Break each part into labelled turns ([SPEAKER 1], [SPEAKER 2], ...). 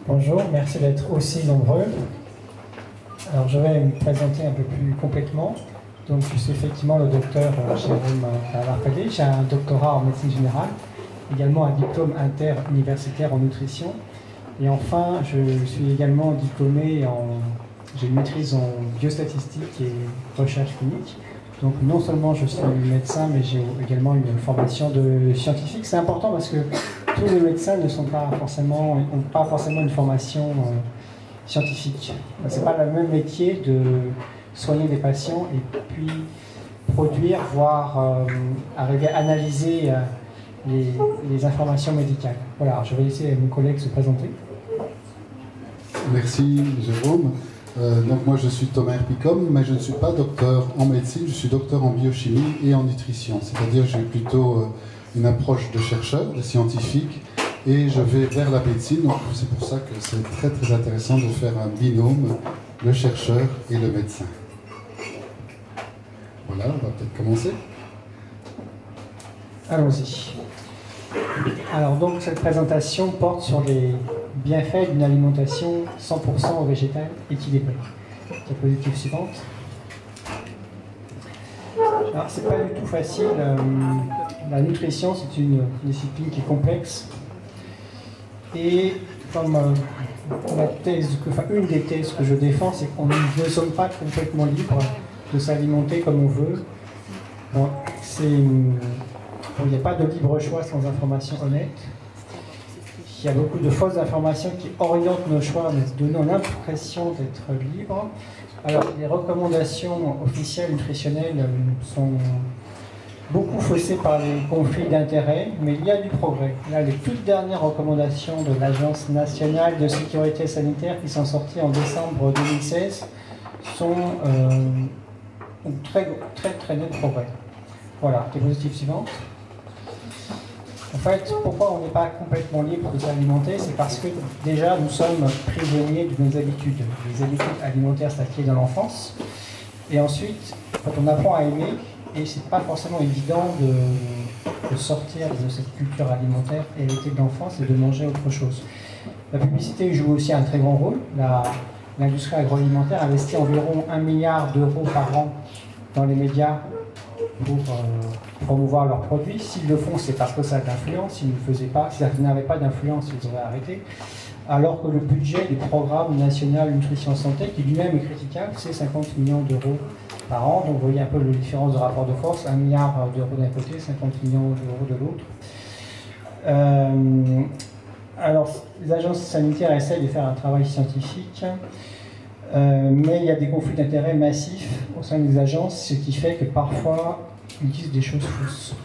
[SPEAKER 1] Bonjour, merci d'être aussi nombreux. Alors je vais me présenter un peu plus complètement. Donc je suis effectivement le docteur Jérôme Larpellet. J'ai un doctorat en médecine générale, également un diplôme interuniversitaire en nutrition. Et enfin, je suis également diplômé j'ai une maîtrise en biostatistique et recherche clinique. Donc non seulement je suis médecin, mais j'ai également une formation de scientifique. C'est important parce que tous les médecins n'ont pas forcément une formation scientifique. Ce n'est pas le même métier de soigner des patients et puis produire, voire arriver à analyser les informations médicales. Voilà, je vais laisser mon collègue se présenter.
[SPEAKER 2] Merci Jérôme. Donc moi je suis Thomas Herpicom, mais je ne suis pas docteur en médecine, je suis docteur en biochimie et en nutrition. C'est-à-dire que j'ai plutôt une approche de chercheur, de scientifique, et je vais vers la médecine. Donc c'est pour ça que c'est très très intéressant de faire un binôme, le chercheur et le médecin. Voilà, on va peut-être commencer.
[SPEAKER 1] Allons-y. Alors donc cette présentation porte sur les bienfaits d'une alimentation 100% végétale équilibrée. Diapositive suivante. Alors c'est pas du tout facile. La nutrition c'est une discipline qui est complexe. Et comme une des thèses que je défends, c'est qu'on ne sommes pas complètement libres de s'alimenter comme on veut. Bon, il n'y a pas de libre choix sans information honnête. Il y a beaucoup de fausses informations qui orientent nos choix, mais donnant l'impression d'être libres. Alors, les recommandations officielles nutritionnelles sont beaucoup faussées par les conflits d'intérêts, mais il y a du progrès. Là, les toutes dernières recommandations de l'Agence nationale de sécurité sanitaire qui sont sorties en décembre 2016 sont très net progrès. Voilà, diapositive suivante. En fait, pourquoi on n'est pas complètement libre de s'alimenter? C'est parce que déjà nous sommes prisonniers de nos habitudes. Les habitudes alimentaires s'acquièrent dans l'enfance. Et ensuite, quand on apprend à aimer, et c'est pas forcément évident de sortir de cette culture alimentaire héritée de l'enfance et de manger autre chose. La publicité joue aussi un très grand rôle. L'industrie agroalimentaire investit environ 1 milliard d'euros par an dans les médias pour promouvoir leurs produits. S'ils le font, c'est parce que ça a de l'influence. S'ils ne le faisaient pas, si ça n'avait pas d'influence, ils auraient arrêté. Alors que le budget du programme national nutrition santé, qui lui-même est critiquable, c'est 50 millions d'euros par an. Donc vous voyez un peu la différence de rapport de force, 1 milliard d'euros d'un côté, 50 millions d'euros de l'autre. Alors les agences sanitaires essayent de faire un travail scientifique, mais il y a des conflits d'intérêts massifs au sein des agences, ce qui fait que parfois ils disent des choses fausses.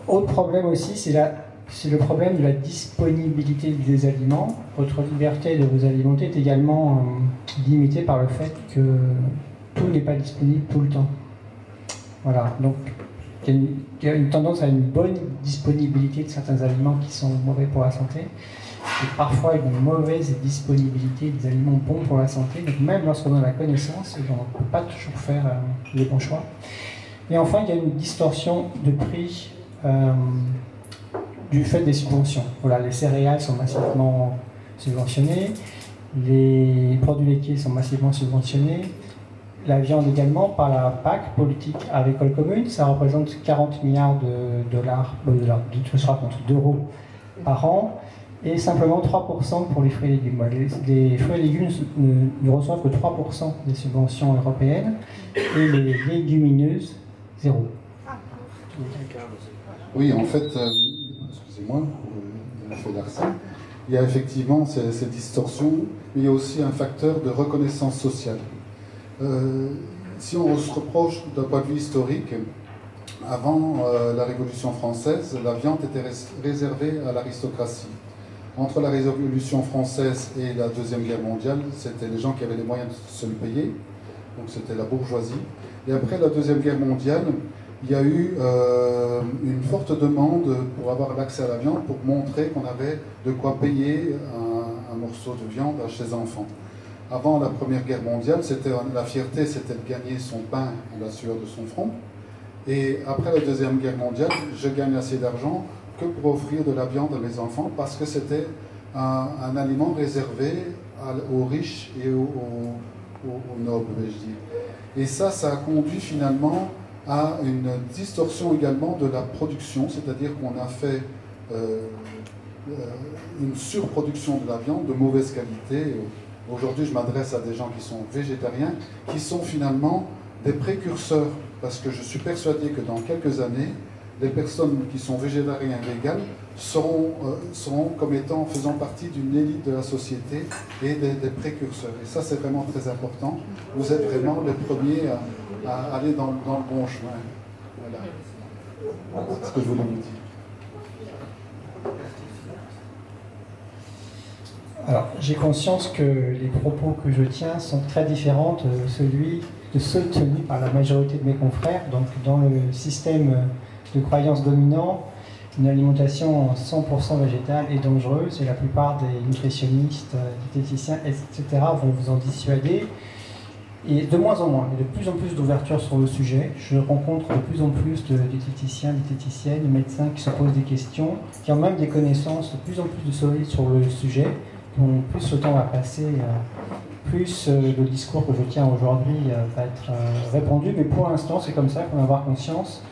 [SPEAKER 1] Autre problème aussi, c'est le problème de la disponibilité des aliments. Votre liberté de vous alimenter est également limitée par le fait que tout n'est pas disponible tout le temps. Voilà, donc il y a une tendance à une bonne disponibilité de certains aliments qui sont mauvais pour la santé, et parfois une mauvaise disponibilité des aliments bons pour la santé. Donc même lorsqu'on a la connaissance, on ne peut pas toujours faire les bons choix. Et enfin, il y a une distorsion de prix du fait des subventions. Voilà, les céréales sont massivement subventionnées, les produits laitiers sont massivement subventionnés, la viande également par la PAC, politique agricole commune, ça représente 40 milliards d'euros par an, et simplement 3% pour les fruits et légumes. Les fruits et légumes ne reçoivent que 3% des subventions européennes, et les légumineuses, 0.
[SPEAKER 2] Oui, en fait, excusez-moi pour l'effet d'Arsène, il y a effectivement ces distorsions, mais il y a aussi un facteur de reconnaissance sociale. Si on se reproche d'un point de vue historique, avant la Révolution française, la viande était réservée à l'aristocratie. Entre la Révolution française et la Deuxième Guerre mondiale, c'était les gens qui avaient les moyens de se le payer, donc c'était la bourgeoisie. Et après la Deuxième Guerre mondiale, il y a eu une forte demande pour avoir l'accès à la viande, pour montrer qu'on avait de quoi payer un morceau de viande à ses enfants. Avant la Première Guerre mondiale, la fierté, c'était de gagner son pain à la sueur de son front. Et après la Deuxième Guerre mondiale, je gagne assez d'argent que pour offrir de la viande à mes enfants, parce que c'était un aliment réservé aux riches et aux nobles, vais-je dire. Et ça a conduit finalement à une distorsion également de la production, c'est-à-dire qu'on a fait une surproduction de la viande de mauvaise qualité. Aujourd'hui, je m'adresse à des gens qui sont végétariens, qui sont finalement des précurseurs, parce que je suis persuadé que dans quelques années, les personnes qui sont végétariens véganes seront comme étant, faisant partie d'une élite de la société et des précurseurs. Et ça, c'est vraiment très important. Vous êtes vraiment les premiers à aller dans le bon chemin. Voilà. C'est ce que je voulais vous dire.
[SPEAKER 1] Alors, j'ai conscience que les propos que je tiens sont très différents de ceux tenus par la majorité de mes confrères. Donc, dans le système de croyances dominant, une alimentation 100% végétale est dangereuse et la plupart des nutritionnistes, diététiciens, etc. vont vous en dissuader. Et de moins en moins, il y a de plus en plus d'ouverture sur le sujet. Je rencontre de plus en plus de diététiciens, diététiciennes, de médecins qui se posent des questions, qui ont même des connaissances de plus en plus solides sur le sujet. Donc plus le temps va passer, plus le discours que je tiens aujourd'hui va être répandu. Mais pour l'instant, c'est comme ça qu'on va avoir conscience.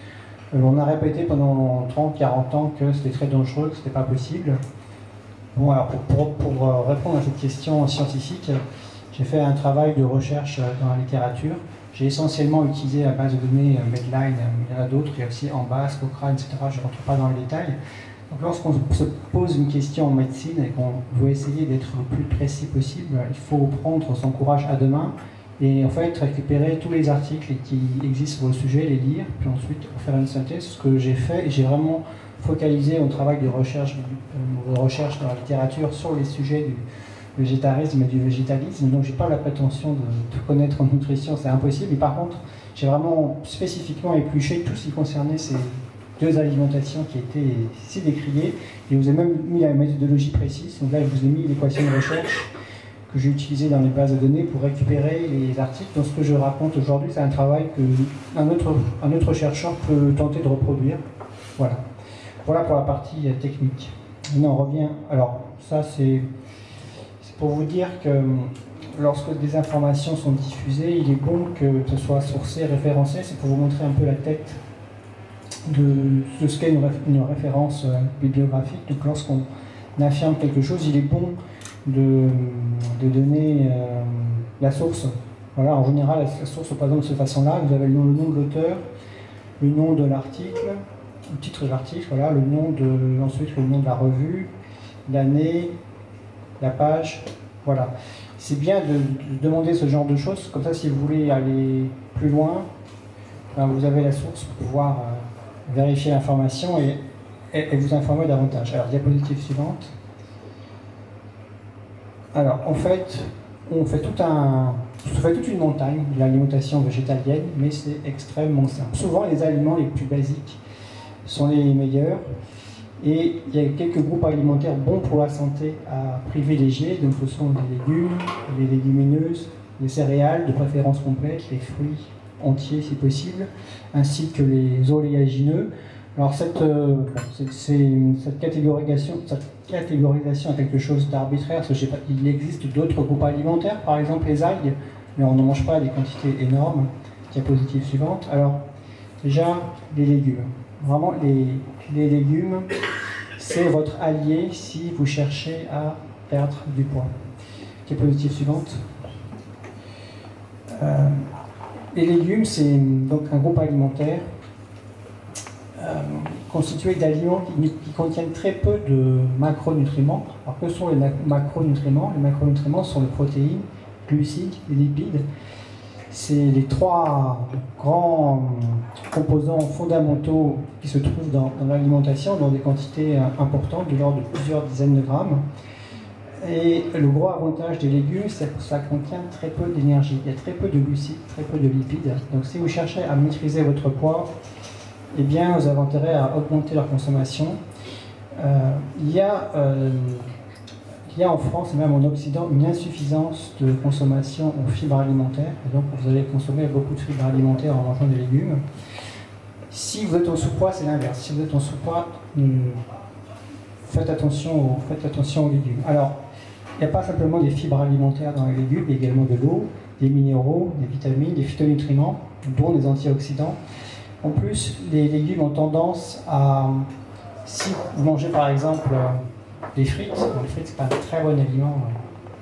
[SPEAKER 1] On a répété pendant 30-40 ans que c'était très dangereux, que ce n'était pas possible. Bon, alors pour répondre à cette question scientifique, j'ai fait un travail de recherche dans la littérature. J'ai essentiellement utilisé la base de données Medline, il y en a d'autres, il y a aussi Embase, Cochrane, etc. Je ne rentre pas dans les détails. Donc lorsqu'on se pose une question en médecine et qu'on veut essayer d'être le plus précis possible, il faut prendre son courage à deux mains et en fait récupérer tous les articles qui existent sur le sujet, les lire, puis ensuite faire une synthèse. Ce que j'ai fait, et j'ai vraiment focalisé mon travail de recherche dans la littérature sur les sujets du végétarisme et du végétalisme. Donc j'ai pas la prétention de connaître en nutrition, c'est impossible. Mais par contre, j'ai vraiment spécifiquement épluché tout ce qui concernait ces deux alimentations qui étaient si décriées. Et vous avez même mis la méthodologie précise. Donc là, je vous ai mis l'équation de recherche que j'ai utilisée dans les bases de données pour récupérer les articles. Donc ce que je raconte aujourd'hui, c'est un travail qu'un autre chercheur peut tenter de reproduire. Voilà. Voilà pour la partie technique. Maintenant, on revient. Alors, ça, c'est pour vous dire que lorsque des informations sont diffusées, il est bon que ce soit sourcé, référencé. C'est pour vous montrer un peu la tête de ce qu'est une référence bibliographique. Donc lorsqu'on affirme quelque chose, il est bon de donner la source. Voilà, en général, la source, par exemple, de cette façon-là, vous avez le nom de l'auteur, le nom de l'article, le titre de l'article, voilà, ensuite le nom de la revue, l'année, la page, voilà. C'est bien de demander ce genre de choses, comme ça si vous voulez aller plus loin, ben, vous avez la source pour pouvoir vérifier l'information et vous informer davantage. Alors, diapositive suivante. Alors, en fait, on fait toute une montagne de l'alimentation végétalienne, mais c'est extrêmement simple. Souvent, les aliments les plus basiques sont les meilleurs. Et il y a quelques groupes alimentaires bons pour la santé à privilégier. Donc ce sont les légumes, les légumineuses, les céréales de préférence complète, les fruits entiers si possible, ainsi que les oléagineux. Alors cette catégorisation est quelque chose d'arbitraire, parce qu'il existe d'autres groupes alimentaires, par exemple les algues, mais on ne mange pas des quantités énormes. Diapositive suivante. Alors déjà les légumes. Vraiment les légumes, c'est votre allié si vous cherchez à perdre du poids. Diapositive suivante. Les légumes, c'est donc un groupe alimentaire constitué d'aliments qui contiennent très peu de macronutriments. Alors que sont les macronutriments? Les macronutriments sont les protéines, glucides, les lipides. C'est les trois grands composants fondamentaux qui se trouvent dans l'alimentation dans des quantités importantes, de l'ordre de plusieurs dizaines de grammes. Et le gros avantage des légumes, c'est que ça contient très peu d'énergie. Il y a très peu de glucides, très peu de lipides. Donc si vous cherchez à maîtriser votre poids, eh bien vous avez intérêt à augmenter leur consommation. Il y a en France et même en Occident une insuffisance de consommation en fibres alimentaires. Et donc vous allez consommer beaucoup de fibres alimentaires en mangeant des légumes. Si vous êtes en sous-poids, c'est l'inverse. Si vous êtes en sous-poids, faites attention aux légumes. Alors, il n'y a pas simplement des fibres alimentaires dans les légumes, il y a également de l'eau, des minéraux, des vitamines, des phytonutriments, dont des antioxydants. En plus, les légumes ont tendance à, si vous mangez par exemple des frites, les frites c'est pas un très bon aliment,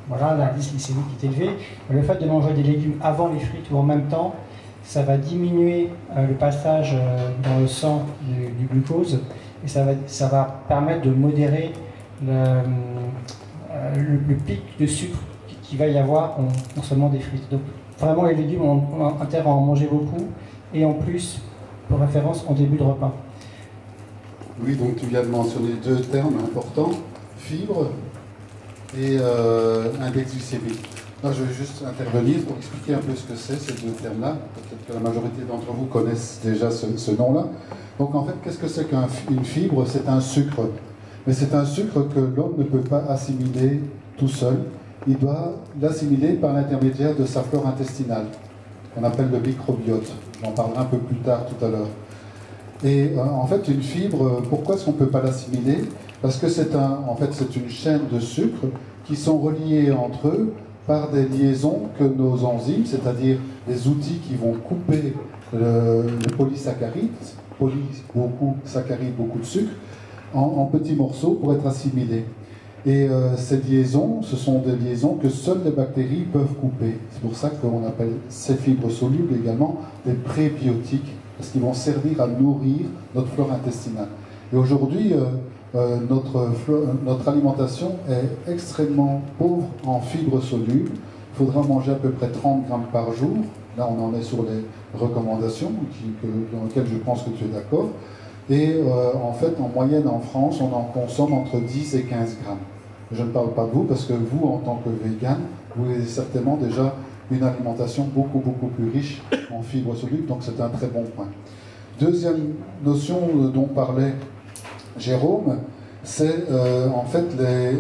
[SPEAKER 1] voilà, l'indice glycémique est élevé, le fait de manger des légumes avant les frites ou en même temps, ça va diminuer le passage dans le sang du glucose et ça va permettre de modérer le pic de sucre qu'il va y avoir en consommant des frites. Donc vraiment les légumes ont intérêt à en manger beaucoup et en plus, pour référence, en début de repas.
[SPEAKER 2] Oui, donc tu viens de mentionner deux termes importants, fibres et index glycémique. Là, je vais juste intervenir pour expliquer un peu ce que c'est ces deux termes-là. Peut-être que la majorité d'entre vous connaissent déjà ce nom-là. Donc en fait, qu'est-ce que c'est qu'une fibre? C'est un sucre. Mais c'est un sucre que l'homme ne peut pas assimiler tout seul. Il doit l'assimiler par l'intermédiaire de sa flore intestinale, qu'on appelle le microbiote. J'en parlerai un peu plus tard tout à l'heure. Et en fait, une fibre, pourquoi est-ce qu'on ne peut pas l'assimiler? Parce que c'est une chaîne de sucres qui sont reliés entre eux par des liaisons que nos enzymes, c'est-à-dire des outils qui vont couper les polysaccharides, beaucoup saccharides, beaucoup de sucre, en petits morceaux pour être assimilés. Et ces liaisons, ce sont des liaisons que seules les bactéries peuvent couper. C'est pour ça qu'on appelle ces fibres solubles également des prébiotiques, parce qu'ils vont servir à nourrir notre flore intestinale. Et aujourd'hui, notre alimentation est extrêmement pauvre en fibres solubles. Il faudra manger à peu près 30 grammes par jour. Là, on en est sur les recommandations dans lesquelles je pense que tu es d'accord. Et en fait, en moyenne en France, on en consomme entre 10 et 15 grammes. Je ne parle pas de vous, parce que vous, en tant que vegan, vous avez certainement déjà une alimentation beaucoup plus riche en fibres solubles, donc c'est un très bon point. Deuxième notion dont parlait Jérôme, c'est en fait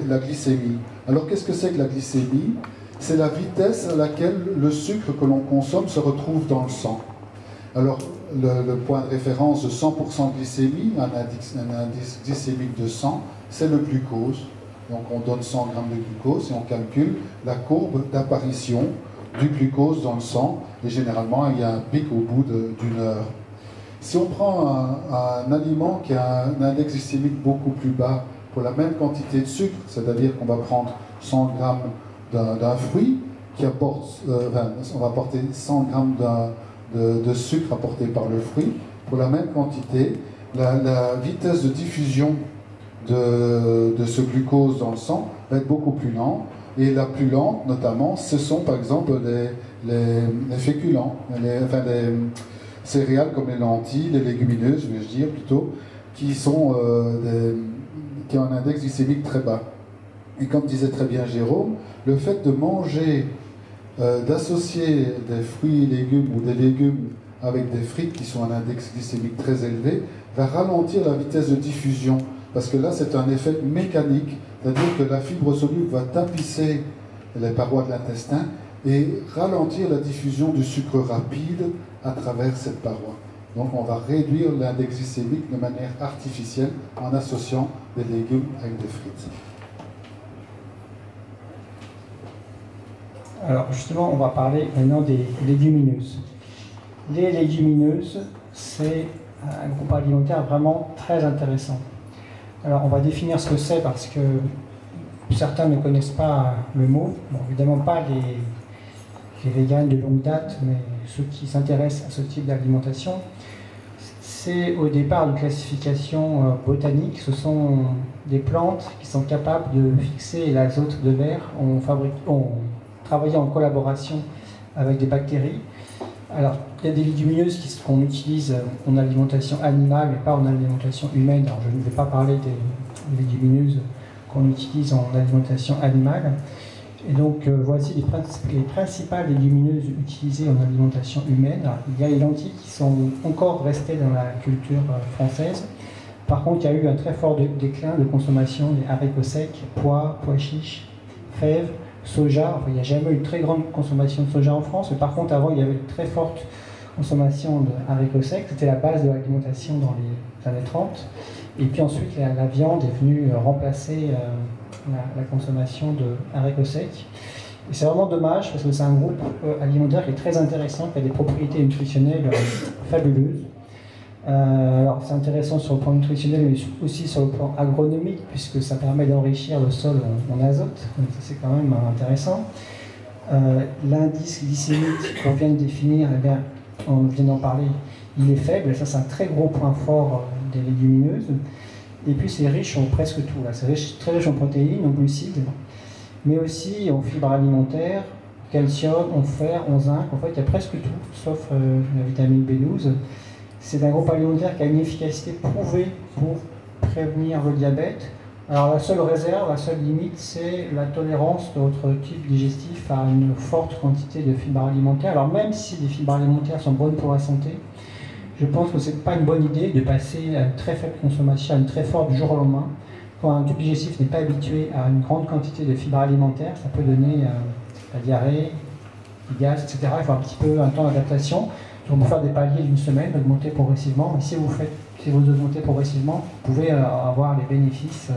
[SPEAKER 2] la glycémie. Alors qu'est-ce que c'est que la glycémie? C'est la vitesse à laquelle le sucre que l'on consomme se retrouve dans le sang. Alors le point de référence de 100% de glycémie, un indice glycémique de 100, c'est le glucose. Donc on donne 100 grammes de glucose et on calcule la courbe d'apparition du glucose dans le sang. Et généralement, il y a un pic au bout d'une heure. Si on prend un aliment qui a un index glycémique beaucoup plus bas pour la même quantité de sucre, c'est-à-dire qu'on va prendre 100 grammes d'un fruit, on va apporter 100 grammes de sucre apporté par le fruit, pour la même quantité, la vitesse de diffusion de ce glucose dans le sang va être beaucoup plus lente. Et la plus lente, notamment, ce sont par exemple les féculents, les céréales comme les lentilles, les légumineuses, vais-je dire plutôt, qui ont un index glycémique très bas. Et comme disait très bien Jérôme, le fait de manger, d'associer des fruits et légumes ou des légumes avec des frites qui sont à un index glycémique très élevé, va ralentir la vitesse de diffusion. Parce que là, c'est un effet mécanique, c'est-à-dire que la fibre soluble va tapisser les parois de l'intestin et ralentir la diffusion du sucre rapide à travers cette paroi. Donc on va réduire l'index glycémique de manière artificielle en associant des légumes avec des frites.
[SPEAKER 1] Alors justement, on va parler maintenant des légumineuses. Les légumineuses, c'est un groupe alimentaire vraiment très intéressant. Alors on va définir ce que c'est parce que certains ne connaissent pas le mot. Bon, évidemment pas les véganes de longue date, mais ceux qui s'intéressent à ce type d'alimentation. C'est au départ une classification botanique. Ce sont des plantes qui sont capables de fixer l'azote de l'air en travaillant en collaboration avec des bactéries. Alors, il y a des légumineuses qu'on utilise en alimentation animale, mais pas en alimentation humaine. Alors, je ne vais pas parler des légumineuses qu'on utilise en alimentation animale. Et donc, voici les principales légumineuses utilisées en alimentation humaine. Alors, il y a les lentilles qui sont encore restées dans la culture française. Par contre, il y a eu un très fort déclin de consommation des haricots secs, pois chiches, fèves, soja. Enfin, il n'y a jamais eu une très grande consommation de soja en France, mais par contre, avant, il y avait une très forte consommation de haricots secs. C'était la base de l'alimentation dans les années 30. Et puis ensuite, la viande est venue remplacer la consommation de haricots secs. Et c'est vraiment dommage parce que c'est un groupe alimentaire qui est très intéressant, qui a des propriétés nutritionnelles fabuleuses. Alors c'est intéressant sur le plan nutritionnel, mais aussi sur le plan agronomique, puisque ça permet d'enrichir le sol en azote, donc ça c'est quand même intéressant. L'indice glycémique qu'on vient de définir, eh bien, on vient d'en parler, il est faible, et ça c'est un très gros point fort des légumineuses. Et puis c'est riche en presque tout, c'est très riche en protéines, en glucides, mais aussi en fibres alimentaires, calcium, en fer, en zinc, en fait il y a presque tout, sauf la vitamine B12. C'est un groupe alimentaire qui a une efficacité prouvée pour prévenir le diabète. Alors la seule réserve, la seule limite, c'est la tolérance de votre type digestif à une forte quantité de fibres alimentaires. Alors même si les fibres alimentaires sont bonnes pour la santé, je pense que ce n'est pas une bonne idée de passer à une très faible consommation, à une très forte du jour au lendemain. Quand un type digestif n'est pas habitué à une grande quantité de fibres alimentaires, ça peut donner la diarrhée, les gaz, etc. Il faut un petit peu un temps d'adaptation. Donc, pour faire des paliers d'une semaine, augmenter progressivement. Et si vous augmentez progressivement, vous pouvez avoir les bénéfices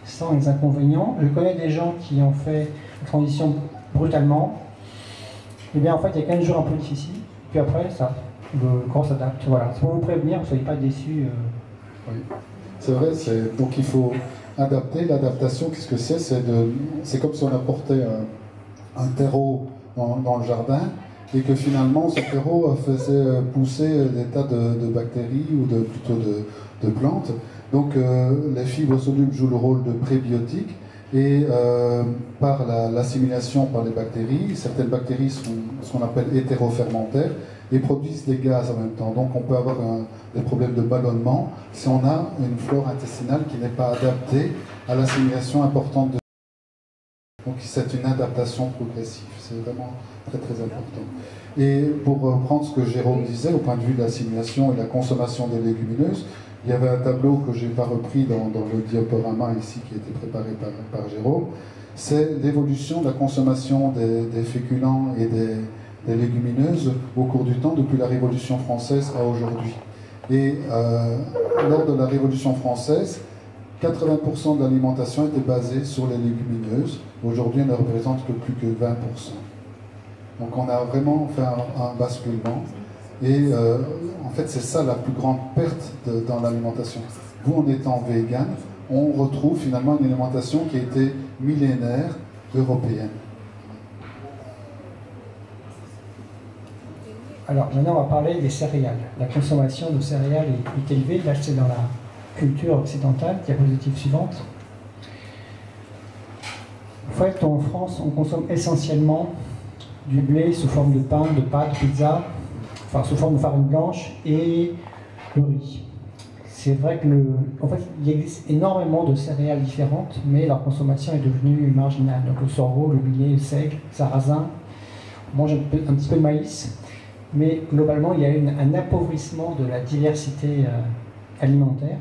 [SPEAKER 1] sans les inconvénients. Je connais des gens qui ont fait la transition brutalement. Eh bien, en fait, il y a 15 jours un peu difficiles. Puis après, le corps s'adapte. Voilà. C'est pour vous prévenir, vous ne soyez pas déçus.
[SPEAKER 2] Oui, c'est vrai. Donc, il faut adapter. L'adaptation, qu'est-ce que c'est? C'est comme si on apportait un terreau dans le jardin, et que finalement ce terreau faisait pousser des tas de bactéries ou plutôt de plantes. Donc les fibres solubles jouent le rôle de prébiotiques, et par l'assimilation par les bactéries, certaines bactéries sont ce qu'on appelle hétérofermentaires et produisent des gaz en même temps. Donc on peut avoir des problèmes de ballonnement si on a une flore intestinale qui n'est pas adaptée à l'assimilation importante de. Donc c'est une adaptation progressive, c'est vraiment très très important. Et pour reprendre ce que Jérôme disait au point de vue de l'assimilation et de la consommation des légumineuses, il y avait un tableau que je n'ai pas repris dans le diaporama ici qui a été préparé par Jérôme, c'est l'évolution de la consommation des féculents et des légumineuses au cours du temps depuis la Révolution française à aujourd'hui. Et lors de la Révolution française, 80% de l'alimentation était basée sur les légumineuses. Aujourd'hui, elle ne représente que plus que 20%. Donc on a vraiment fait un basculement. Et en fait, c'est ça la plus grande perte dans l'alimentation. Vous, en étant vegan, on retrouve finalement une alimentation qui a été millénaire européenne.
[SPEAKER 1] Alors maintenant, on va parler des céréales. La consommation de céréales est élevée. Là, c'est dans la culture occidentale. Diapositive suivante. En fait, en France, on consomme essentiellement du blé sous forme de pain, de pâte, de pizza, enfin sous forme de farine blanche, et le riz. C'est vrai que en fait, il existe énormément de céréales différentes, mais leur consommation est devenue marginale. Donc le sorgho, le millet, le seigle, le sarrasin, on mange un petit peu de maïs, mais globalement, il y a un appauvrissement de la diversité alimentaire.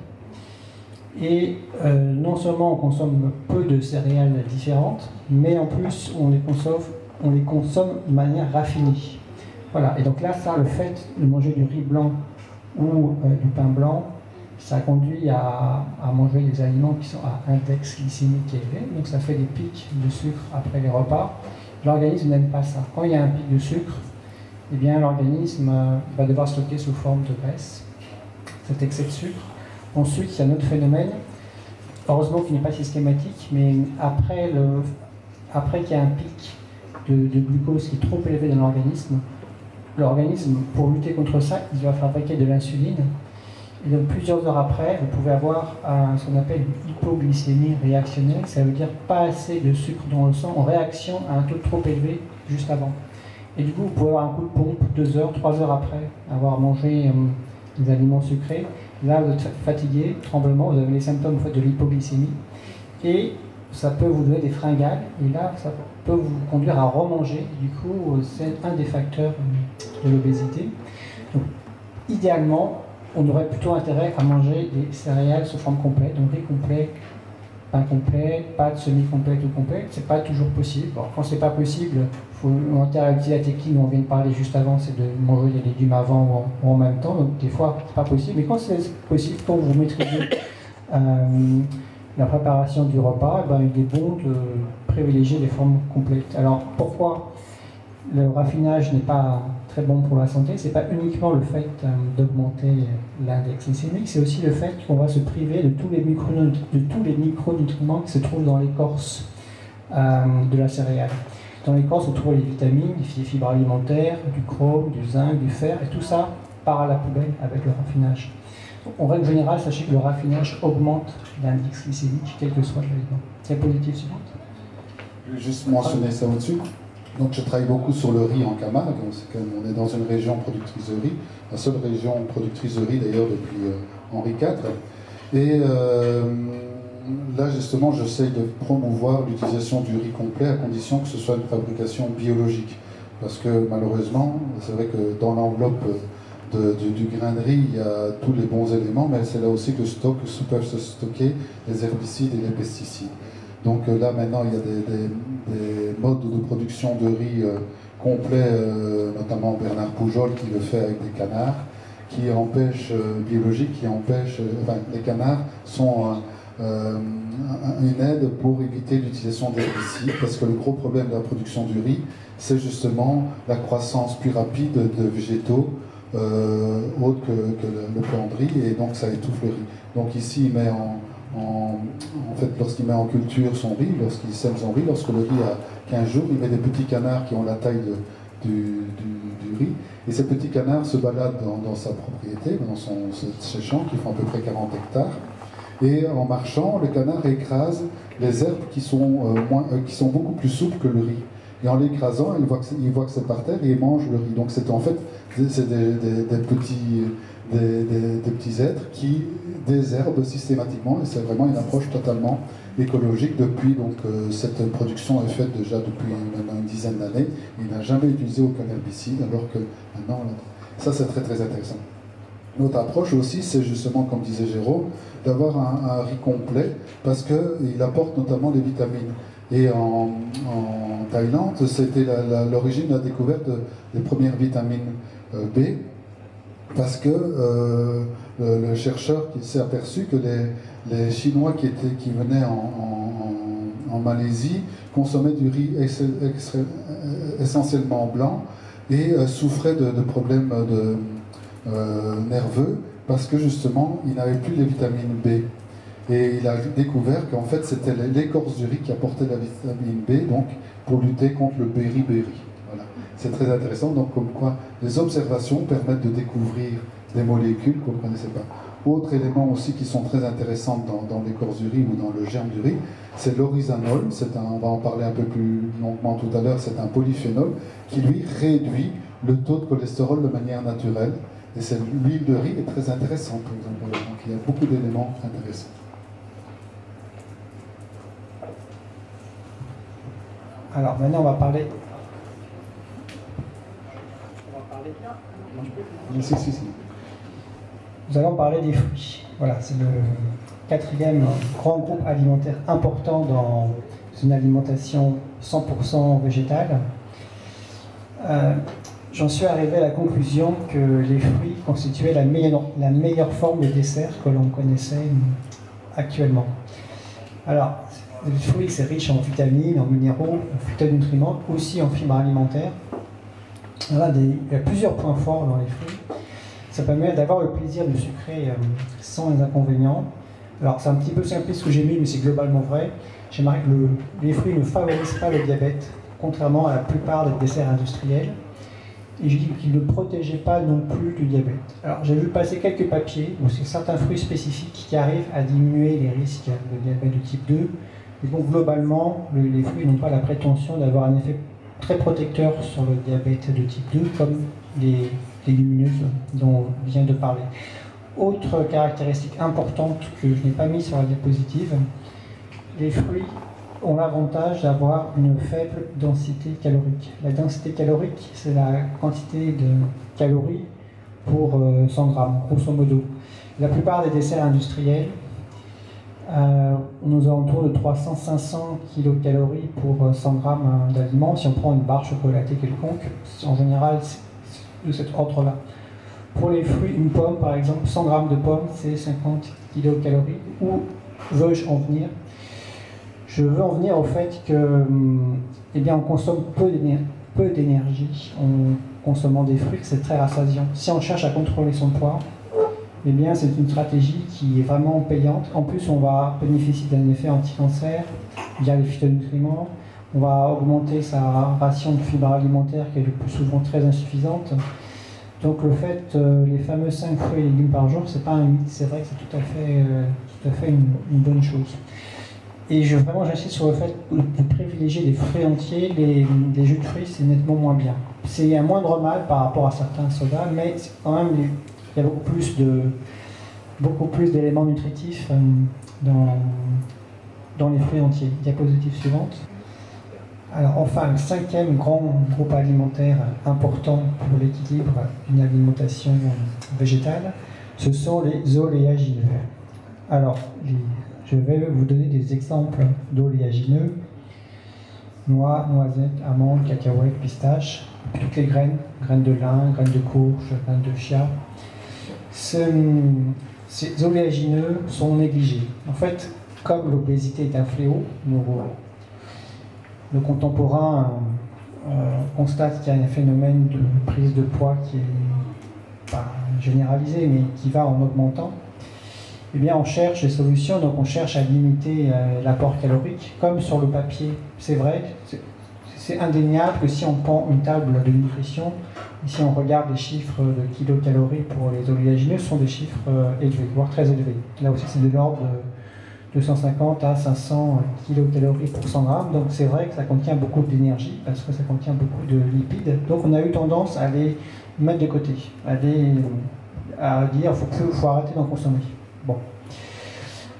[SPEAKER 1] Et non seulement on consomme peu de céréales différentes, mais en plus on les consomme de manière raffinée. Voilà, et donc là, le fait de manger du riz blanc ou du pain blanc, ça conduit à manger des aliments qui sont à index glycémique élevé, donc ça fait des pics de sucre après les repas. L'organisme n'aime pas ça. Quand il y a un pic de sucre, eh bien l'organisme va devoir stocker sous forme de graisse cet excès de sucre. Ensuite, il y a un autre phénomène, heureusement qui n'est pas systématique, mais après qu'il y a un pic de glucose qui est trop élevé dans l'organisme, pour lutter contre ça, il va fabriquer de l'insuline. Et donc plusieurs heures après, vous pouvez avoir ce qu'on appelle une hypoglycémie réactionnelle, ça veut dire pas assez de sucre dans le sang en réaction à un taux trop élevé juste avant. Et du coup, vous pouvez avoir un coup de pompe 2 heures, 3 heures après avoir mangé des aliments sucrés. Là, vous êtes fatigué, tremblement, vous avez les symptômes en fait, de l'hypoglycémie. Et ça peut vous donner des fringales. Et là, ça peut vous conduire à remanger. Du coup, c'est un des facteurs de l'obésité. Donc, idéalement, on aurait plutôt intérêt à manger des céréales sous forme complète. Donc, riz complet, pain complet, pâtes semi-complètes ou complètes. C'est pas toujours possible. Bon, quand c'est pas possible, il faut interagir la technique dont on vient de parler juste avant, c'est de manger des légumes avant ou en même temps. Donc des fois, c'est pas possible. Mais quand c'est possible, quand vous maîtrisez la préparation du repas, eh ben, il est bon de privilégier des formes complètes. Alors pourquoi le raffinage n'est pas très bon pour la santé? C'est pas uniquement le fait d'augmenter l'index glycémique, c'est aussi le fait qu'on va se priver de tous les micronutriments qui se trouvent dans l'écorce de la céréale. Dans l'écorce, on trouve les vitamines, les fibres alimentaires, du chrome, du zinc, du fer, et tout ça part à la poubelle avec le raffinage. En règle générale, sachez que le raffinage augmente l'index glycémique, quel que soit l'aliment. Diapositive suivante.
[SPEAKER 2] Je vais juste mentionner ça au-dessus. Donc je travaille beaucoup sur le riz en Camargue. On est dans une région productrice de riz, la seule région productrice de riz d'ailleurs depuis Henri IV. Et là justement, j'essaye de promouvoir l'utilisation du riz complet à condition que ce soit une fabrication biologique. Parce que malheureusement, c'est vrai que dans l'enveloppe du grain de riz, il y a tous les bons éléments, mais c'est là aussi que peuvent se stocker les herbicides et les pesticides. Donc là maintenant, il y a des modes de production de riz complets, notamment Bernard Poujol qui le fait avec des canards, qui empêchent, biologiques, qui empêchent, enfin les canards sont une aide pour éviter l'utilisation d'herbicides, parce que le gros problème de la production du riz, c'est justement la croissance plus rapide de végétaux, autre que le plant de riz, et donc ça étouffe le riz. Donc ici, il met en fait, lorsqu'il met en culture son riz, lorsqu'il sème son riz, lorsque le riz a 15 jours, il met des petits canards qui ont la taille du riz, et ces petits canards se baladent dans sa propriété, dans ses champs qui font à peu près 40 hectares, et en marchant, le canard écrase les herbes qui sont beaucoup plus souples que le riz. Et en l'écrasant, il voit que c'est par terre et il mange le riz. Donc c'est en fait des petits êtres qui désherbent systématiquement, et c'est vraiment une approche totalement écologique depuis. Donc cette production est faite déjà depuis maintenant une dizaine d'années. Il n'a jamais utilisé aucun herbicide, alors que maintenant, ça c'est très très intéressant. Notre approche aussi, c'est justement, comme disait Jérôme, d'avoir un riz complet, parce qu'il apporte notamment les vitamines. Et en Thaïlande, c'était l'origine de la découverte des premières vitamines B, parce que le chercheur qui s'est aperçu que les Chinois qui venaient en Malaisie consommaient du riz essentiellement blanc et souffraient de problèmes nerveux, parce que justement, ils n'avaient plus les vitamines B. Et il a découvert qu'en fait, c'était l'écorce du riz qui apportait la vitamine B, donc pour lutter contre le beriberi. Voilà. C'est très intéressant, donc comme quoi les observations permettent de découvrir des molécules qu'on ne connaissait pas. Autre élément aussi qui sont très intéressants dans l'écorce du riz ou dans le germe du riz, c'est l'oryzanol. On va en parler un peu plus longuement tout à l'heure, c'est un polyphénol qui lui réduit le taux de cholestérol de manière naturelle. Et l'huile de riz est très intéressante, par exemple. Donc il y a beaucoup d'éléments intéressants.
[SPEAKER 1] Alors maintenant on va parler.
[SPEAKER 2] Si.
[SPEAKER 1] Nous allons parler des fruits. Voilà, c'est le quatrième grand groupe alimentaire important dans une alimentation 100% végétale. J'en suis arrivé à la conclusion que les fruits constituaient la meilleure forme de dessert que l'on connaissait actuellement. Alors, le fruit, c'est riche en vitamines, en minéraux, en phytonutriments, aussi en fibres alimentaires. Il y a plusieurs points forts dans les fruits. Ça permet d'avoir le plaisir de sucrer sans les inconvénients. Alors, c'est un petit peu simpliste ce que j'ai mis, mais c'est globalement vrai. J'ai remarqué que les fruits ne favorisent pas le diabète, contrairement à la plupart des desserts industriels. Et je dis qu'ils ne protégeaient pas non plus du diabète. Alors j'ai vu passer quelques papiers où c'est certains fruits spécifiques qui arrivent à diminuer les risques de diabète de type 2. Et donc globalement, les fruits n'ont pas la prétention d'avoir un effet très protecteur sur le diabète de type 2 comme les légumineuses dont on vient de parler. Autre caractéristique importante que je n'ai pas mis sur la diapositive, les fruits ont l'avantage d'avoir une faible densité calorique. La densité calorique, c'est la quantité de calories pour 100 grammes, grosso modo. La plupart des desserts industriels, nous alentours de 300-500 kilocalories pour 100 grammes d'aliments. Si on prend une barre chocolatée quelconque, en général, c'est de cet ordre-là. Pour les fruits, une pomme par exemple, 100 grammes de pommes, c'est 50 kilocalories. Où veux-je en venir? Je veux en venir au fait que, eh bien, on consomme peu d'énergie en consommant des fruits, c'est très rassasiant. Si on cherche à contrôler son poids, eh bien, c'est une stratégie qui est vraiment payante. En plus, on va bénéficier d'un effet anti-cancer via les phytonutriments. On va augmenter sa ration de fibres alimentaires qui est le plus souvent très insuffisante. Donc le fait, les fameux 5 fruits et légumes par jour, c'est pas un mythe, c'est vrai que c'est tout à fait une bonne chose. Et j'insiste sur le fait de privilégier les fruits entiers, les jus de fruits, c'est nettement moins bien. C'est un moindre mal par rapport à certains sodas, mais quand même, il y a beaucoup plus d'éléments nutritifs dans les fruits entiers. Diapositive suivante. Alors enfin, le 5e grand groupe alimentaire important pour l'équilibre d'une alimentation végétale, ce sont les oléagineux. Alors, je vais vous donner des exemples d'oléagineux. Noix, noisettes, amandes, cacahuètes, pistaches, toutes les graines de lin, graines de courge, graines de chia. Ces oléagineux sont négligés. En fait, comme l'obésité est un fléau, nos contemporains constatent qu'il y a un phénomène de prise de poids qui est pas généralisé, mais qui va en augmentant. Eh bien, on cherche des solutions, donc on cherche à limiter l'apport calorique, comme sur le papier. C'est vrai, c'est indéniable que si on prend une table de nutrition, et si on regarde les chiffres de kilocalories pour les oléagineux, ce sont des chiffres élevés, voire très élevés. Là aussi, c'est de l'ordre de 250 à 500 kilocalories pour 100 grammes. Donc c'est vrai que ça contient beaucoup d'énergie, parce que ça contient beaucoup de lipides. Donc on a eu tendance à les mettre de côté, à dire qu'il faut arrêter d'en consommer. Bon.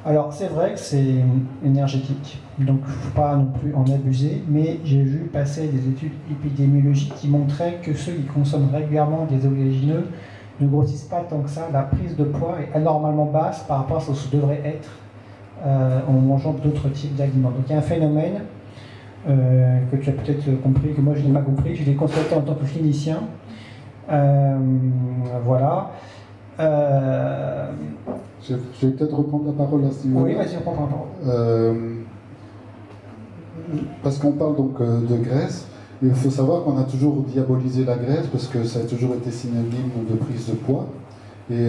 [SPEAKER 1] Alors c'est vrai que c'est énergétique, donc il ne faut pas non plus en abuser, mais j'ai vu passer des études épidémiologiques qui montraient que ceux qui consomment régulièrement des oléagineux ne grossissent pas tant que ça. La prise de poids est anormalement basse par rapport à ce que ce devrait être en mangeant d'autres types d'aliments. Donc il y a un phénomène que tu as peut-être compris, que moi je n'ai pas compris, je l'ai constaté en tant que clinicien. Voilà.
[SPEAKER 2] Je vais peut-être reprendre la parole à ce niveau-là.
[SPEAKER 1] Oui, vas-y, reprends la parole.
[SPEAKER 2] Parce qu'on parle donc de graisse, il faut savoir qu'on a toujours diabolisé la graisse parce que ça a toujours été synonyme de prise de poids. Et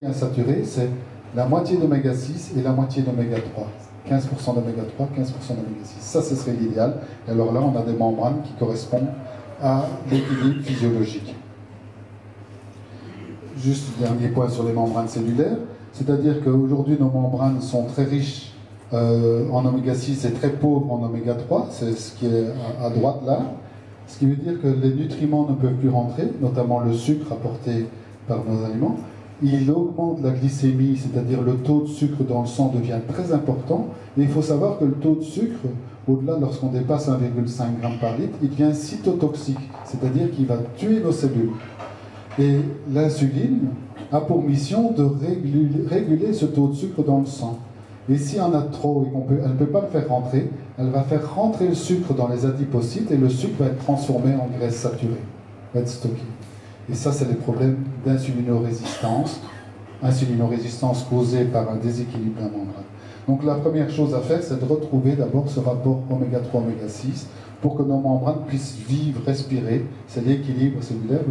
[SPEAKER 2] insaturé, c'est la moitié d'oméga 6 et la moitié d'oméga 3. 15% d'oméga 3, 15% d'oméga 6. Ça, ce serait l'idéal. Et alors là, on a des membranes qui correspondent à l'équilibre physiologique. Juste dernier point sur les membranes cellulaires, c'est-à-dire qu'aujourd'hui nos membranes sont très riches en oméga 6 et très pauvres en oméga 3, c'est ce qui est à droite là, ce qui veut dire que les nutriments ne peuvent plus rentrer, notamment le sucre apporté par nos aliments. Il augmente la glycémie, c'est-à-dire le taux de sucre dans le sang devient très important, et il faut savoir que le taux de sucre, au-delà lorsqu'on dépasse 1,5 g par litre, il devient cytotoxique, c'est-à-dire qu'il va tuer nos cellules. Et l'insuline a pour mission de réguler ce taux de sucre dans le sang. Et si on a trop et elle ne peut pas le faire rentrer, elle va faire rentrer le sucre dans les adipocytes et le sucre va être transformé en graisse saturée, va être stocké. Et ça, c'est les problèmes d'insulinorésistance causée par un déséquilibre de la membrane. Donc la première chose à faire, c'est de retrouver d'abord ce rapport oméga 3, oméga 6, pour que nos membranes puissent vivre, respirer. C'est l'équilibre cellulaire.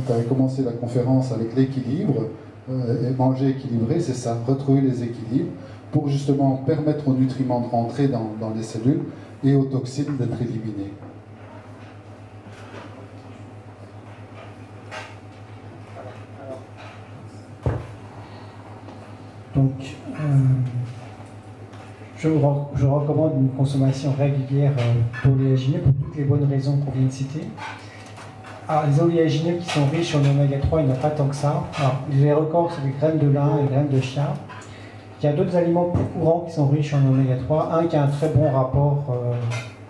[SPEAKER 2] Tu avais commencé la conférence avec l'équilibre, et manger équilibré, c'est ça, retrouver les équilibres, pour justement permettre aux nutriments de rentrer dans les cellules et aux toxines d'être éliminées.
[SPEAKER 1] Donc, je recommande une consommation régulière d'oléagineux pour toutes les bonnes raisons qu'on vient de citer. Alors, les oléagineux qui sont riches en oméga 3, il n'y en a pas tant que ça. Alors, les records, c'est les graines de lin et les graines de chia. Il y a d'autres aliments plus courants qui sont riches en oméga 3. Un qui a un très bon rapport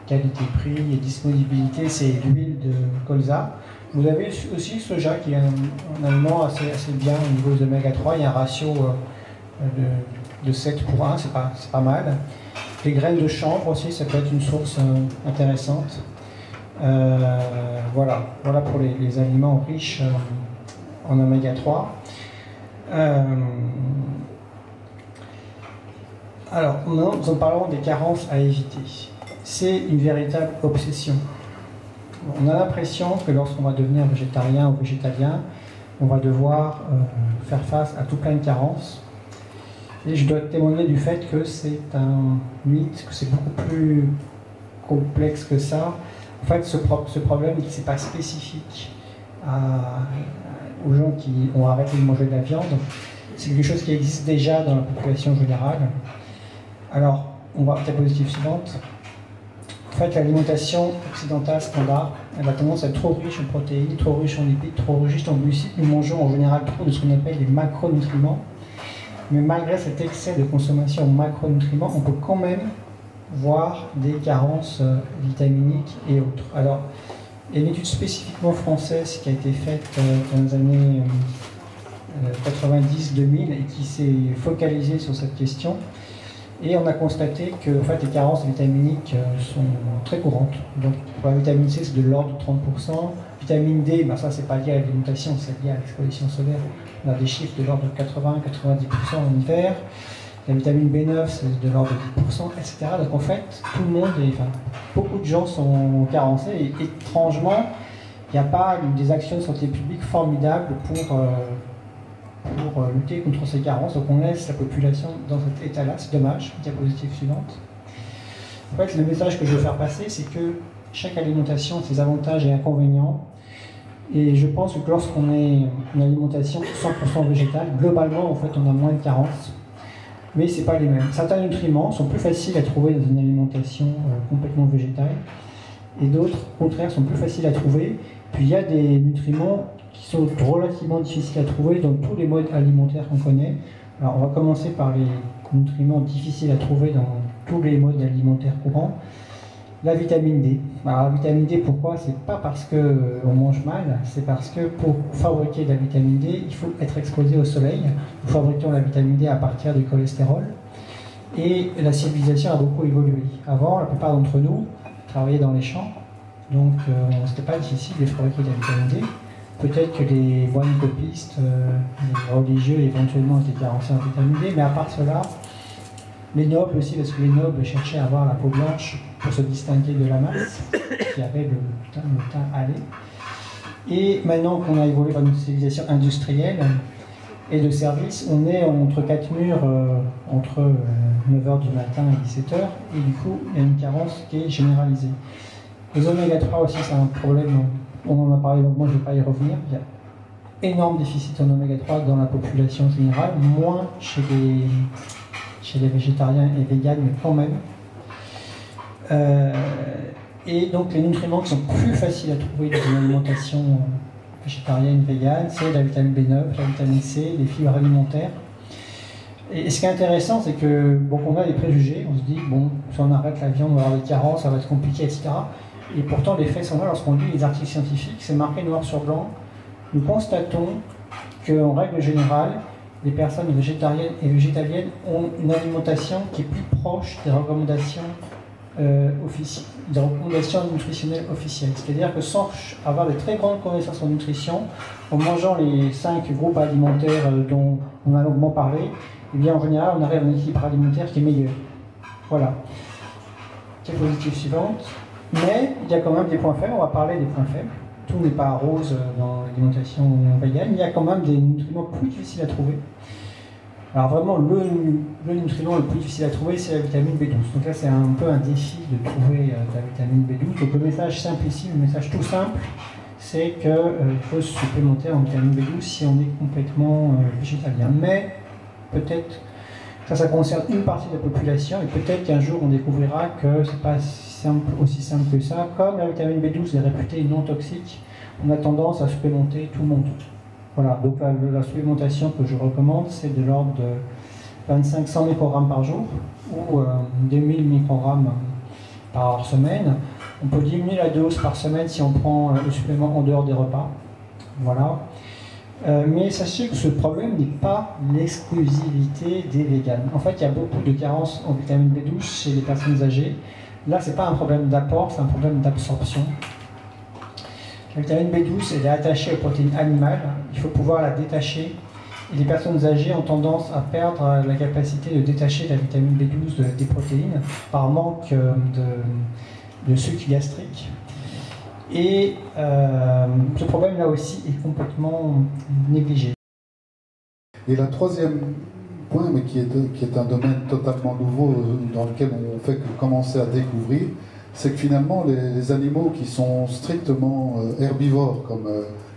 [SPEAKER 1] qualité-prix et disponibilité, c'est l'huile de colza. Vous avez aussi le soja qui est un aliment assez bien au niveau de l'oméga 3. Il y a un ratio de 7 pour 1, c'est pas mal. Les graines de chanvre aussi, ça peut être une source intéressante. Voilà pour les aliments riches en oméga 3. Alors, nous en parlons des carences à éviter. C'est une véritable obsession. On a l'impression que lorsqu'on va devenir végétarien ou végétalien, on va devoir faire face à tout plein de carences. Et je dois témoigner du fait que c'est un mythe, que c'est beaucoup plus complexe que ça. En fait, ce problème, ce n'est pas spécifique aux gens qui ont arrêté de manger de la viande. C'est quelque chose qui existe déjà dans la population générale. Alors, on va à la diapositive suivante. En fait, l'alimentation occidentale standard, elle a tendance à être trop riche en protéines, trop riche en lipides, trop riche en glucides. Nous mangeons en général trop de ce qu'on appelle des macronutriments. Mais malgré cet excès de consommation en macronutriments, on peut quand même voir des carences vitaminiques et autres. Alors, il y a une étude spécifiquement française qui a été faite dans les années 90-2000 et qui s'est focalisée sur cette question. Et on a constaté que en fait, les carences vitaminiques sont très courantes. Donc, pour la vitamine C, c'est de l'ordre de 30%. Vitamine D, ben ça, c'est pas lié à l'alimentation, c'est lié à l'exposition solaire. On a des chiffres de l'ordre de 80-90% en hiver. La vitamine B9, c'est de l'ordre de 10%, etc. Donc, en fait, tout le monde, beaucoup de gens sont carencés. Et étrangement, il n'y a pas des actions de santé publique formidables pour lutter contre ces carences. Donc on laisse la population dans cet état-là, c'est dommage. Diapositive suivante. En fait, le message que je veux faire passer, c'est que chaque alimentation a ses avantages et inconvénients. Et je pense que lorsqu'on est une alimentation 100% végétale, globalement, en fait, on a moins de carences. Mais ce n'est pas les mêmes. Certains nutriments sont plus faciles à trouver dans une alimentation complètement végétale. Et d'autres, au contraire, sont plus faciles à trouver. Puis il y a des nutriments qui sont relativement difficiles à trouver dans tous les modes alimentaires qu'on connaît. Alors on va commencer par les nutriments difficiles à trouver dans tous les modes alimentaires courants. La vitamine D. Alors la vitamine D, pourquoi? C'est pas parce qu'on mange mal, c'est parce que pour fabriquer de la vitamine D, il faut être exposé au soleil. Nous fabriquons la vitamine D à partir du cholestérol. Et la civilisation a beaucoup évolué. Avant, la plupart d'entre nous travaillaient dans les champs, donc c'était pas difficile de fabriquer de la vitamine D. Peut-être que les moines copistes, les religieux éventuellement étaient carencés en vitamine D, mais à part cela, les nobles aussi, parce que les nobles cherchaient à avoir la peau blanche pour se distinguer de la masse, qui avait le teint hâlé. Et maintenant qu'on a évolué dans une civilisation industrielle et de service, on est entre quatre murs, entre 9h du matin et 17h, et du coup, il y a une carence qui est généralisée. Les oméga 3 aussi, c'est un problème. On en a parlé, donc moi je ne vais pas y revenir. Il y a énorme déficit en oméga 3 dans la population générale, moins chez les végétariens et véganes, mais quand même. Et donc les nutriments qui sont plus faciles à trouver dans une alimentation végétarienne, végane, c'est la vitamine B9, la vitamine C, les fibres alimentaires. Et ce qui est intéressant, c'est que bon, on a des préjugés, on se dit, bon, si on arrête la viande, on va avoir des carences, ça va être compliqué, etc. Et pourtant, les faits sont là. Lorsqu'on lit les articles scientifiques, c'est marqué noir sur blanc. Nous constatons qu'en règle générale, les personnes végétariennes et végétaliennes ont une alimentation qui est plus proche des recommandations nutritionnelles officielles. C'est-à-dire que sans avoir de très grandes connaissances en nutrition, en mangeant les 5 groupes alimentaires dont on a longuement parlé, eh bien en général, on arrive à un équilibre alimentaire qui est meilleur. Voilà. Diapositive suivante. Mais il y a quand même des points faibles, on va parler des points faibles. Tout n'est pas rose dans l'alimentation végane, il y a quand même des nutriments plus difficiles à trouver. Alors vraiment, le nutriment le plus difficile à trouver, c'est la vitamine B12. Donc là, c'est un peu un défi de trouver de la vitamine B12. Donc le message simple ici, le message tout simple, c'est qu'il faut se supplémenter en vitamine B12 si on est complètement végétalien. Mais peut-être, ça concerne une partie de la population, et peut-être qu'un jour on découvrira que c'est pas aussi simple que ça. Comme la vitamine B12 est réputée non toxique, on a tendance à supplémenter tout le monde. Voilà, donc la supplémentation que je recommande, c'est de l'ordre de 2500 microgrammes par jour ou 2000 microgrammes par semaine. On peut diminuer la dose par semaine si on prend le supplément en dehors des repas. Voilà. Mais sachez que ce problème n'est pas l'exclusivité des véganes. En fait, il y a beaucoup de carences en vitamine B12 chez les personnes âgées. Là, ce n'est pas un problème d'apport, c'est un problème d'absorption. La vitamine B12, elle est attachée aux protéines animales. Il faut pouvoir la détacher. Et les personnes âgées ont tendance à perdre la capacité de détacher la vitamine B12 des protéines par manque de sucre gastrique. Et ce problème-là aussi est complètement négligé.
[SPEAKER 2] Et la troisième point, mais qui est un domaine totalement nouveau dans lequel on fait que commencer à découvrir, c'est que finalement les animaux qui sont strictement herbivores comme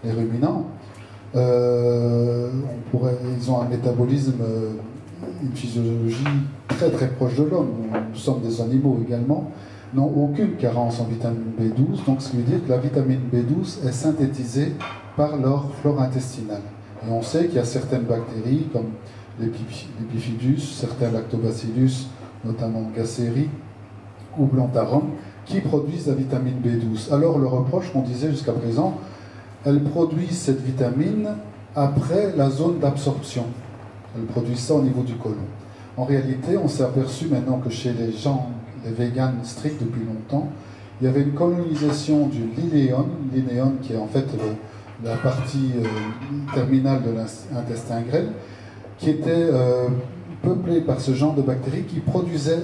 [SPEAKER 2] les ruminants, ils ont un métabolisme, une physiologie très très proche de l'homme. Nous sommes des animaux également, n'ont aucune carence en vitamine B12, donc ce qui veut dire que la vitamine B12 est synthétisée par leur flore intestinale. Et on sait qu'il y a certaines bactéries comme les bifidus, certains lactobacillus, notamment Gasseri ou Plantarum, qui produisent la vitamine B12. Alors le reproche qu'on disait jusqu'à présent, elles produisent cette vitamine après la zone d'absorption. Elles produisent ça au niveau du côlon. En réalité, on s'est aperçu maintenant que chez les gens, les véganes stricts depuis longtemps, il y avait une colonisation du l'inéone qui est en fait la partie terminale de l'intestin grêle, qui était peuplée par ce genre de bactéries qui produisaient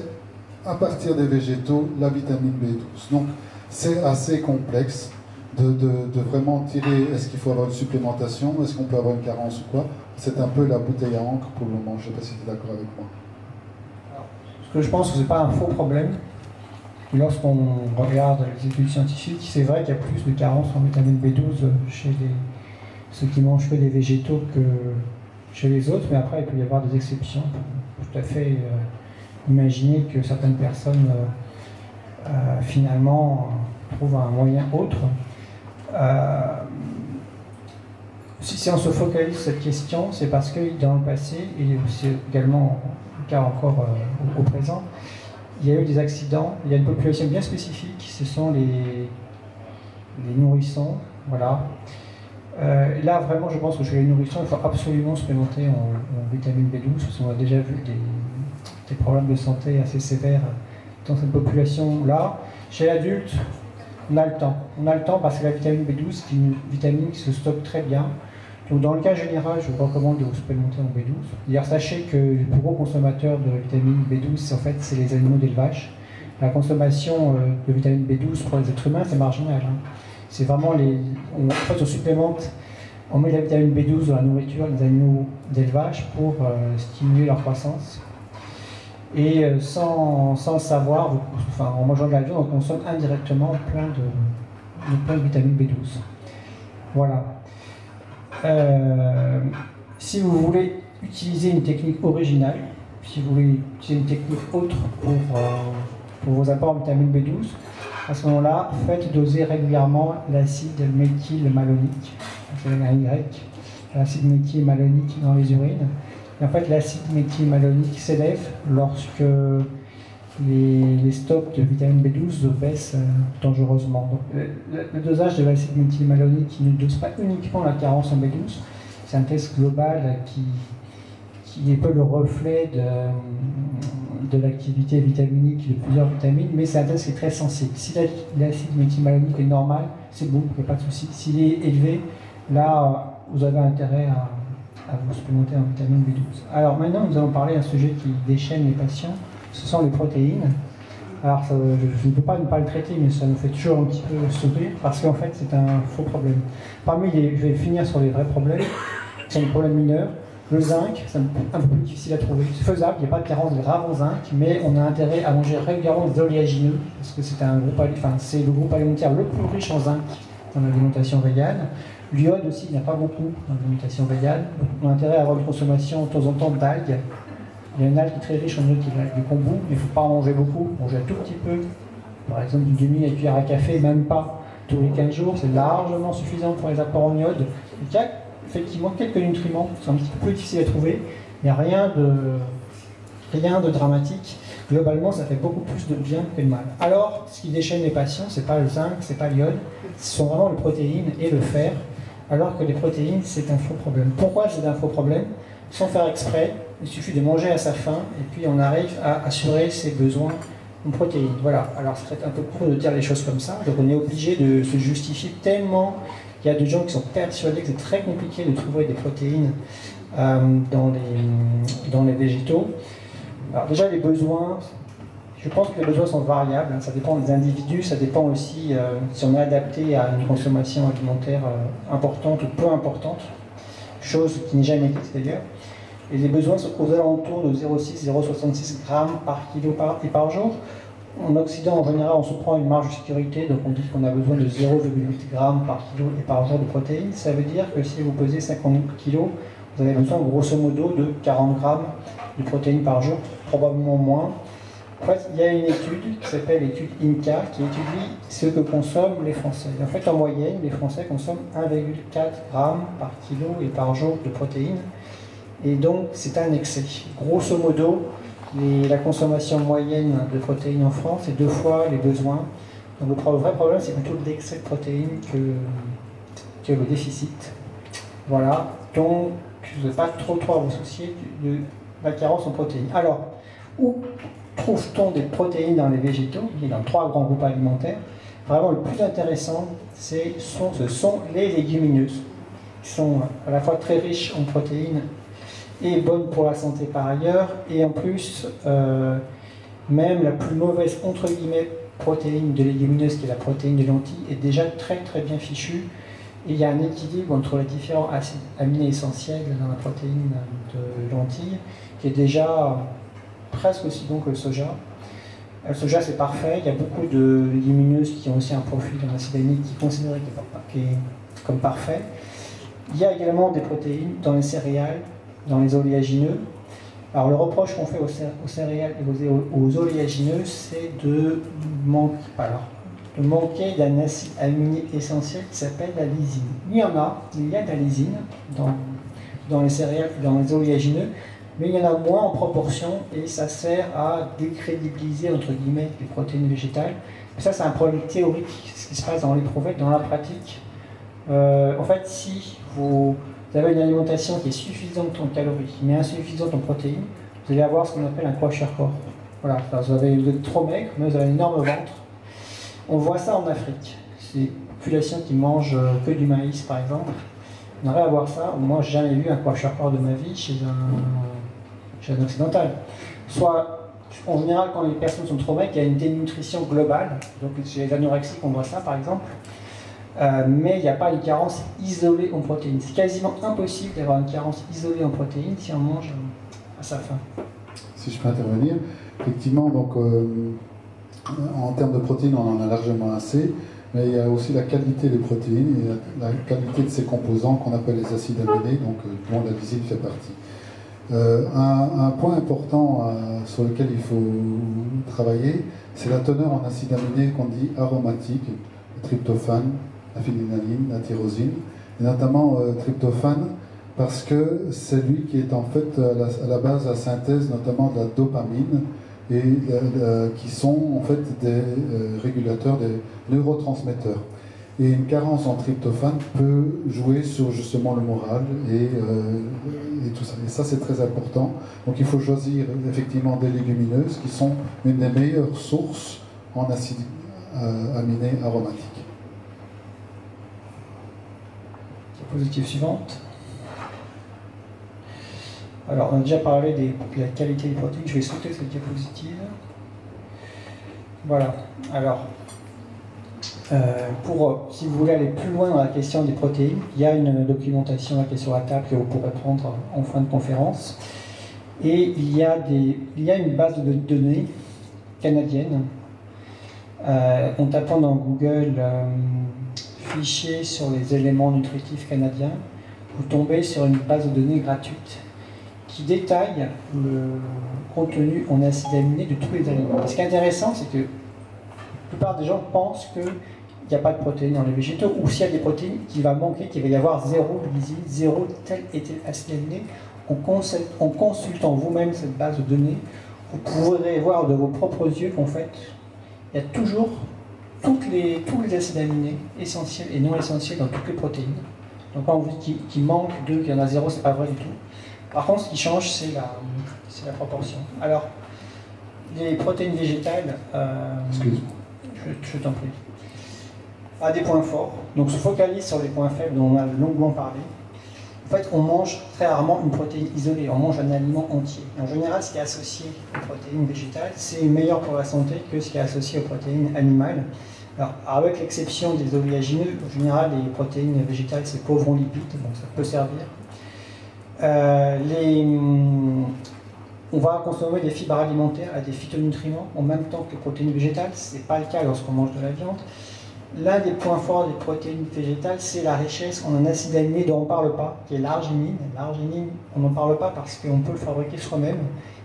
[SPEAKER 2] à partir des végétaux la vitamine B12. Donc c'est assez complexe de vraiment tirer, est-ce qu'il faut avoir une supplémentation, est-ce qu'on peut avoir une carence ou quoi. C'est un peu la bouteille à encre pour le moment, je ne sais pas si tu es d'accord avec moi.
[SPEAKER 1] Parce que je pense que ce n'est pas un faux problème. Lorsqu'on regarde les études scientifiques, c'est vrai qu'il y a plus de carence en vitamine B12 chez ceux qui mangent que des végétaux que chez les autres, mais après il peut y avoir des exceptions. On peut tout à fait imaginer que certaines personnes finalement trouvent un moyen autre. Si on se focalise sur cette question, c'est parce que dans le passé, et c'est également le cas encore au présent, il y a eu des accidents. Il y a une population bien spécifique, ce sont les nourrissons. Voilà. Là, vraiment, je pense que chez les nourrissons, il faut absolument supplémenter en vitamine B12, parce qu'on a déjà vu des problèmes de santé assez sévères dans cette population-là. Chez l'adulte, on a le temps. On a le temps parce que la vitamine B12, c'est une vitamine qui se stocke très bien. Donc, dans le cas général, je vous recommande de vous supplémenter en B12. D'ailleurs, sachez que le plus gros consommateur de vitamine B12, en fait, c'est les animaux d'élevage. La consommation de vitamine B12 pour les êtres humains, c'est marginal. Hein. C'est vraiment en fait, on supplémente, on met la vitamine B12 dans la nourriture des animaux d'élevage pour stimuler leur croissance. Et sans le savoir, en mangeant de la viande, on consomme indirectement plein de vitamine B12. Voilà. Si vous voulez utiliser une technique originale, si vous voulez utiliser une technique autre pour vos apports en vitamine B12, à ce moment-là, faites doser régulièrement l'acide méthylmalonique, c'est un Y, l'acide méthylmalonique dans les urines. Et en fait, l'acide méthylmalonique s'élève lorsque les stocks de vitamine B12 baissent dangereusement. Donc, le dosage de l'acide méthylmalonique qui ne dose pas uniquement la carence en B12, c'est un test global qui est peu le reflet de l'activité vitaminique de plusieurs vitamines, mais c'est un test qui est très sensible. Si l'acide méthylmalonique est normal, c'est bon, il n'y a pas de souci. S'il est élevé, là, vous avez intérêt à vous supplémenter en vitamine B12. Alors maintenant, nous allons parler d'un sujet qui déchaîne les patients, ce sont les protéines. Alors, je ne peux pas ne pas le traiter, mais ça nous fait toujours un petit peu sourire, parce qu'en fait, c'est un faux problème. Je vais finir sur les vrais problèmes, qui sont des problèmes mineurs. Le zinc, c'est un peu plus difficile à trouver. C'est faisable, il n'y a pas de carence grave en zinc, mais on a intérêt à manger régulièrement des oléagineux, parce que c'est le groupe alimentaire le plus riche en zinc dans l'alimentation végane. L'iode aussi, il n'y en a pas beaucoup dans l'alimentation végane. On a intérêt à avoir une consommation de temps en temps d'algues. Il y a une algue qui est très riche en iode, qui est du kombu, mais il ne faut pas en manger beaucoup. Manger un tout petit peu, par exemple une demi-cuillère à café, même pas tous les 15 jours, c'est largement suffisant pour les apports en iode. Il y a effectivement quelques nutriments qui sont un petit peu plus difficiles à trouver, il n'y a rien de dramatique. Globalement, ça fait beaucoup plus de bien que de mal. Alors, ce qui déchaîne les patients, c'est pas le zinc, c'est pas l'iode, ce sont vraiment les protéines et le fer, alors que les protéines, c'est un faux problème. Pourquoi c'est un faux problème? Sans faire exprès, il suffit de manger à sa faim, et puis on arrive à assurer ses besoins en protéines. Voilà, alors c'est peut-être un peu court de dire les choses comme ça, donc on est obligé de se justifier tellement il y a des gens qui sont persuadés que c'est très compliqué de trouver des protéines dans les végétaux. Alors déjà les besoins, je pense que les besoins sont variables, hein, ça dépend des individus, ça dépend aussi si on est adapté à une consommation alimentaire importante ou peu importante, chose qui n'est jamais dite d'ailleurs. Et les besoins sont aux alentours de 0,6-0,66 grammes par kilo et par jour. En Occident, en général, on se prend une marge de sécurité, donc on dit qu'on a besoin de 0,8 grammes par kilo et par jour de protéines. Ça veut dire que si vous pesez 50 kilos, vous avez besoin grosso modo de 40 grammes de protéines par jour, probablement moins. En fait, il y a une étude qui s'appelle l'étude INCA qui étudie ce que consomment les Français. En fait, en moyenne, les Français consomment 1,4 grammes par kilo et par jour de protéines. Et donc, c'est un excès. Grosso modo, la consommation moyenne de protéines en France est 2 fois les besoins. Donc le vrai problème, c'est plutôt l'excès de protéines que le déficit. Voilà, donc je ne vais pas trop à vous soucier de la carence en protéines. Alors, où trouve-t-on des protéines dans les végétaux? Il y a dans 3 grands groupes alimentaires. Vraiment, le plus intéressant, ce sont les légumineuses, qui sont à la fois très riches en protéines et bonne pour la santé par ailleurs, et en plus, même la plus mauvaise, entre guillemets, protéine de légumineuse, qui est la protéine de lentilles, est déjà très très bien fichue, et il y a un équilibre entre les différents acides aminés essentiels dans la protéine de lentilles, qui est déjà presque aussi bon que le soja. Le soja, c'est parfait, il y a beaucoup de légumineuses qui ont aussi un profil en acide aminé qui est considéré comme parfait. Il y a également des protéines dans les céréales, dans les oléagineux. Alors le reproche qu'on fait aux céréales et aux oléagineux, c'est de manquer d'un acide aminé essentiel qui s'appelle la lysine. Il y a de la lysine dans les céréales et dans les oléagineux, mais il y en a moins en proportion et ça sert à décrédibiliser entre guillemets les protéines végétales. Ça, c'est un problème théorique, ce qui se passe dans l'éprouvé, dans la pratique. En fait, si vous avez une alimentation qui est suffisante en calories, mais insuffisante en protéines, vous allez avoir ce qu'on appelle un kwashiorkor. Voilà, vous êtes trop maigre, mais vous avez un énorme ventre. On voit ça en Afrique. C'est des populations qui mangent que du maïs, par exemple. On arrive à voir ça. Moi, j'ai jamais vu un kwashiorkor de ma vie chez un occidental. Soit, en général, quand les personnes sont trop maigres, il y a une dénutrition globale. Donc, chez les anorexiques, on voit ça, par exemple. Mais il n'y a pas une carence isolée en protéines. C'est quasiment impossible d'avoir une carence isolée en protéines si on mange à sa faim.
[SPEAKER 2] Si je peux intervenir, effectivement, donc, en termes de protéines, on en a largement assez, mais il y a aussi la qualité des protéines et la qualité de ces composants qu'on appelle les acides aminés, donc dont la lysine fait partie. Un point important sur lequel il faut travailler, c'est la teneur en acides aminés qu'on dit aromatiques, le tryptophane, la phénylalanine, la tyrosine, et notamment tryptophane, parce que c'est lui qui est en fait à la base de la synthèse notamment de la dopamine, et qui sont en fait des régulateurs, des neurotransmetteurs. Et une carence en tryptophane peut jouer sur justement le moral et tout ça. Et ça, c'est très important. Donc il faut choisir effectivement des légumineuses qui sont une des meilleures sources en acides aminés aromatiques.
[SPEAKER 1] Diapositive suivante. Alors, on a déjà parlé de la qualité des protéines. Je vais sauter cette diapositive. Voilà. Alors, si vous voulez aller plus loin dans la question des protéines, il y a une documentation qui est sur la table que vous pourrez prendre en fin de conférence. Et il y a une base de données canadienne. En tapant dans Google fichier sur les éléments nutritifs canadiens, vous tombez sur une base de données gratuite qui détaille le contenu en acides aminés de tous les aliments. Et ce qui est intéressant, c'est que la plupart des gens pensent qu'il n'y a pas de protéines dans les végétaux, ou s'il y a des protéines, qu'il va manquer, qu'il va y avoir zéro lysine, zéro tel et tel acide aminé. En consultant vous-même cette base de données, vous pourrez voir de vos propres yeux qu'en fait, il y a toujours tous les acides aminés essentiels et non essentiels dans toutes les protéines. Donc quand on vous dit qu'il manque d'eux, qu'il y en a zéro, c'est pas vrai du tout. Par contre, ce qui change, c'est la proportion. Alors, les protéines végétales, je t'en prie, a des points forts, donc se focalise sur les points faibles dont on a longuement parlé. En fait, on mange très rarement une protéine isolée, on mange un aliment entier. En général, ce qui est associé aux protéines végétales, c'est meilleur pour la santé que ce qui est associé aux protéines animales. Alors, avec l'exception des oléagineux, en général, les protéines végétales, c'est pauvre en lipides, donc ça peut servir. On va consommer des fibres alimentaires et des phytonutriments en même temps que les protéines végétales. Ce n'est pas le cas lorsqu'on mange de la viande. L'un des points forts des protéines végétales, c'est la richesse en un acide aminé dont on ne parle pas, qui est l'arginine. L'arginine, on n'en parle pas parce qu'on peut le fabriquer soi-même,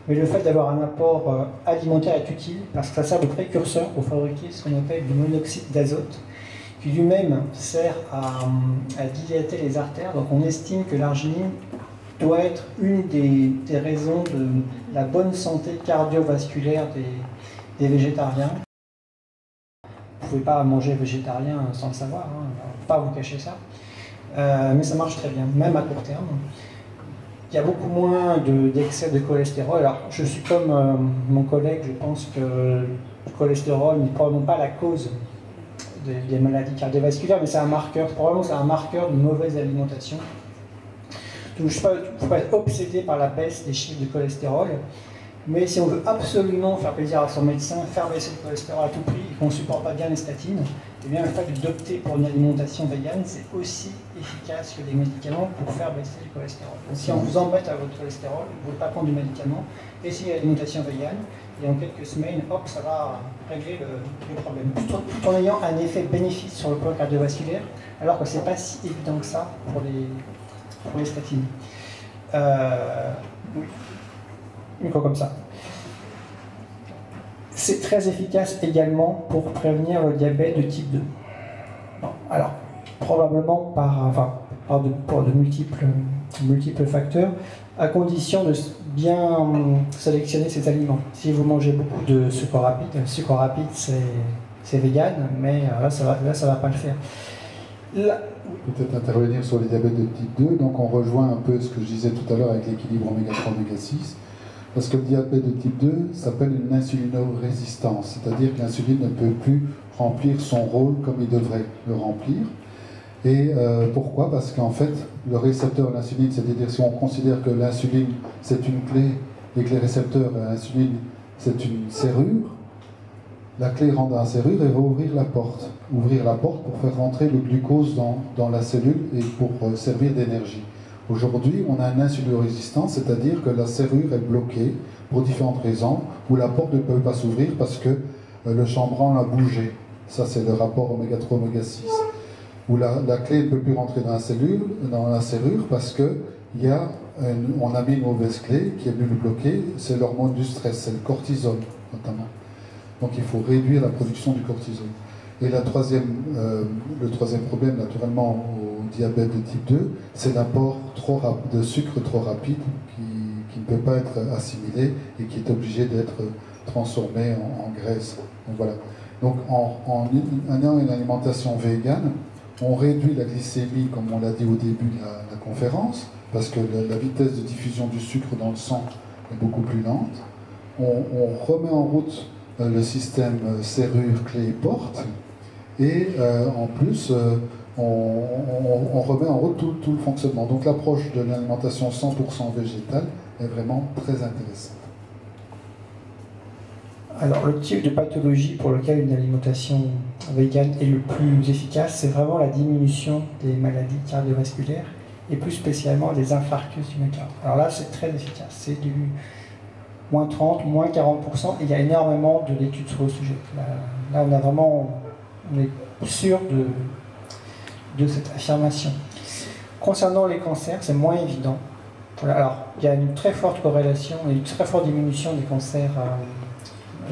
[SPEAKER 1] mais le fait d'avoir un apport alimentaire est utile parce que ça sert de précurseur pour fabriquer ce qu'on appelle du monoxyde d'azote, qui lui-même sert à dilater les artères. Donc on estime que l'arginine doit être une des raisons de la bonne santé cardiovasculaire des végétariens. Vous ne pouvez pas manger végétarien sans le savoir, hein. On ne peut pas vous cacher ça. Mais ça marche très bien, même à court terme. Il y a beaucoup moins d'excès de cholestérol. Alors, je suis comme mon collègue, je pense que le cholestérol n'est probablement pas la cause des maladies cardiovasculaires, mais c'est un marqueur, probablement c'est un marqueur de mauvaise alimentation. Donc, il ne faut pas être obsédé par la baisse des chiffres de cholestérol. Mais si on veut absolument faire plaisir à son médecin, faire baisser le cholestérol à tout prix et qu'on ne supporte pas bien les statines, eh bien le fait d'opter pour une alimentation végane, c'est aussi efficace que des médicaments pour faire baisser le cholestérol. Donc, si on vous embête avec votre cholestérol, vous ne voulez pas prendre du médicament, essayez l'alimentation végane et en quelques semaines, hop, ça va régler le problème. Tout en ayant un effet bénéfice sur le plan cardiovasculaire, alors que ce n'est pas si évident que ça pour les statines. Oui. Micro comme ça. C'est très efficace également pour prévenir le diabète de type 2. Bon, alors, probablement pour de multiples facteurs, à condition de bien sélectionner ces aliments. Si vous mangez beaucoup de sucre rapide, le sucre rapide c'est vegan, mais là ça va pas le faire.
[SPEAKER 2] Peut-être intervenir sur les diabètes de type 2, donc on rejoint un peu ce que je disais tout à l'heure avec l'équilibre oméga 3, oméga 6. Parce que le diabète de type 2 s'appelle une insulinorésistance, c'est-à-dire que l'insuline ne peut plus remplir son rôle comme il devrait le remplir. Et pourquoi? Parce qu'en fait, le récepteur à l'insuline, c'est-à-dire si on considère que l'insuline c'est une clé et que les récepteurs à l'insuline c'est une serrure, la clé rentre dans la serrure et va ouvrir la porte. Ouvrir la porte pour faire rentrer le glucose dans la cellule et pour servir d'énergie. Aujourd'hui, on a une insulinorésistance, c'est-à-dire que la serrure est bloquée pour différentes raisons, ou la porte ne peut pas s'ouvrir parce que le chambranle a bougé. Ça, c'est le rapport oméga 3, oméga 6. Ou la clé ne peut plus rentrer dans la serrure parce qu'on a mis une mauvaise clé qui est venue le bloquer, c'est l'hormone du stress, c'est le cortisol notamment. Donc il faut réduire la production du cortisol. Et le troisième problème, naturellement, au diabète de type 2, c'est l'apport de sucre trop rapide qui ne peut pas être assimilé et qui est obligé d'être transformé en graisse. Donc voilà. Donc en ayant une alimentation végane, on réduit la glycémie, comme on l'a dit au début de la conférence, parce que la vitesse de diffusion du sucre dans le sang est beaucoup plus lente. On remet en route le système serrure, clé et porte. Et en plus, on remet en route tout le fonctionnement. Donc l'approche de l'alimentation 100% végétale est vraiment très intéressante.
[SPEAKER 1] Alors le type de pathologie pour lequel une alimentation végane est le plus efficace, c'est vraiment la diminution des maladies cardiovasculaires et plus spécialement des infarctus du myocarde. Alors là, c'est très efficace. C'est du moins 30, moins 40%, et il y a énormément d'études sur le sujet. Là on est sûr de cette affirmation. Concernant les cancers, c'est moins évident. Alors, il y a une très forte corrélation et une très forte diminution des cancers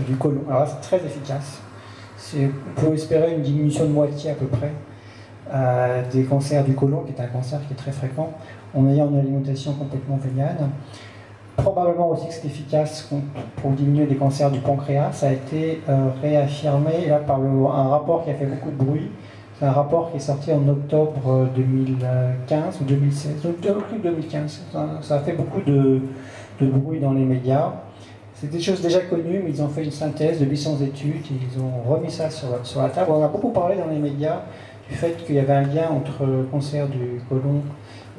[SPEAKER 1] du côlon. Alors là, c'est très efficace. On peut espérer une diminution de moitié à peu près des cancers du côlon, qui est un cancer qui est très fréquent, en ayant une alimentation complètement végane. Probablement aussi que c'est efficace pour diminuer des cancers du pancréas. Ça a été réaffirmé là, par un rapport qui a fait beaucoup de bruit. C'est un rapport qui est sorti en octobre 2015 ou 2016. Octobre 2015. Ça a fait beaucoup de bruit dans les médias. C'est des choses déjà connues, mais ils ont fait une synthèse de 800 études, et ils ont remis ça sur la table. On a beaucoup parlé dans les médias du fait qu'il y avait un lien entre cancer du côlon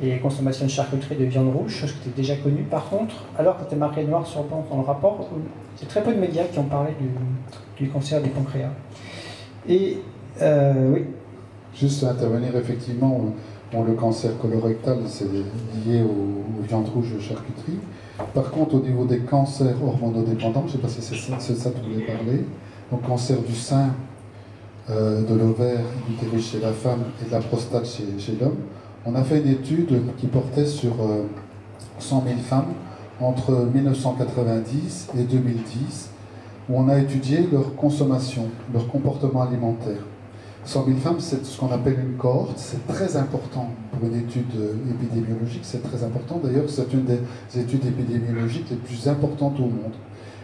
[SPEAKER 1] et consommation de charcuterie de viande rouge, chose qui était déjà connue. Par contre, alors que c'était marqué noir sur blanc dans le rapport, c'est très peu de médias qui ont parlé du cancer du pancréas. Et oui.
[SPEAKER 2] Juste à intervenir, effectivement, le cancer colorectal, c'est lié aux viandes rouges de charcuterie. Par contre, au niveau des cancers hormonodépendants, je ne sais pas si c'est ça que vous voulez parler, donc cancer du sein, de l'ovaire, du l'utérus chez la femme et de la prostate chez l'homme, on a fait une étude qui portait sur 100 000 femmes entre 1990 et 2010, où on a étudié leur consommation, leur comportement alimentaire. 100 000 femmes, c'est ce qu'on appelle une cohorte, c'est très important pour une étude épidémiologique, c'est très important. D'ailleurs, c'est une des études épidémiologiques les plus importantes au monde.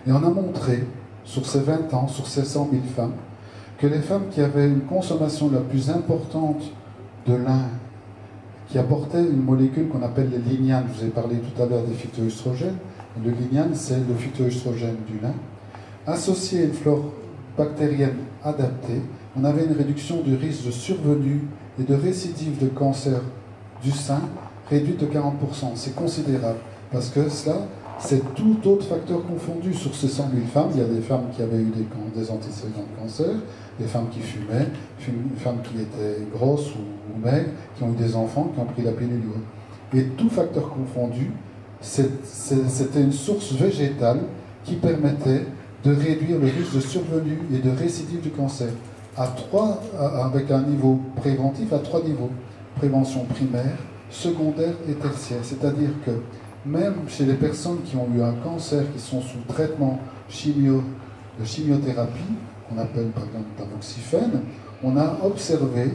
[SPEAKER 2] Et on a montré, sur ces 20 ans, sur ces 100 000 femmes, que les femmes qui avaient une consommation la plus importante de lin, qui apportait une molécule qu'on appelle les lignanes, je vous ai parlé tout à l'heure des phytoœstrogènes, le lignane, c'est le phytoœstrogène du lin, associé à une flore bactérienne adaptée, on avait une réduction du risque de survenue et de récidive de cancer du sein réduite de 40%. C'est considérable, parce que cela, c'est tout autre facteur confondu. Sur ces 100 000 femmes, il y a des femmes qui avaient eu des antécédents de cancer, des femmes qui fumaient, des femmes qui étaient grosses ou maigres, qui ont eu des enfants, qui ont pris la pilule. Et tout facteur confondu, c'était une source végétale qui permettait de réduire le risque de survenue et de récidive du cancer avec un niveau préventif à 3 niveaux. Prévention primaire, secondaire et tertiaire. C'est-à-dire que même chez les personnes qui ont eu un cancer, qui sont sous traitement de chimiothérapie, qu'on appelle par exemple tamoxifène, on a observé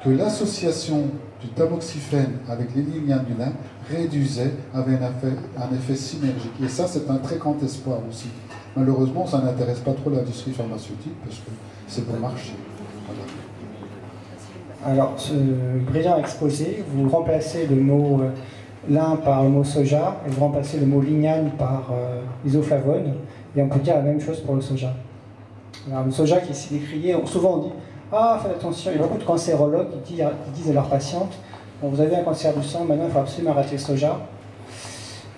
[SPEAKER 2] que l'association du tamoxifène avec les lignanes du lin avait un effet synergique. Et ça, c'est un très grand espoir aussi. Malheureusement, ça n'intéresse pas trop l'industrie pharmaceutique parce que c'est bon marché. Voilà.
[SPEAKER 1] Alors, ce brillant exposé, vous remplacez le mot lin par le mot soja et vous remplacez le mot lignane par isoflavone, et on peut dire la même chose pour le soja. Alors, le soja qui est si décrié, souvent on dit « Ah, faites attention », il y a beaucoup de cancérologues qui disent à leurs patientes « Vous avez un cancer du sang, maintenant il faut absolument arrêter le les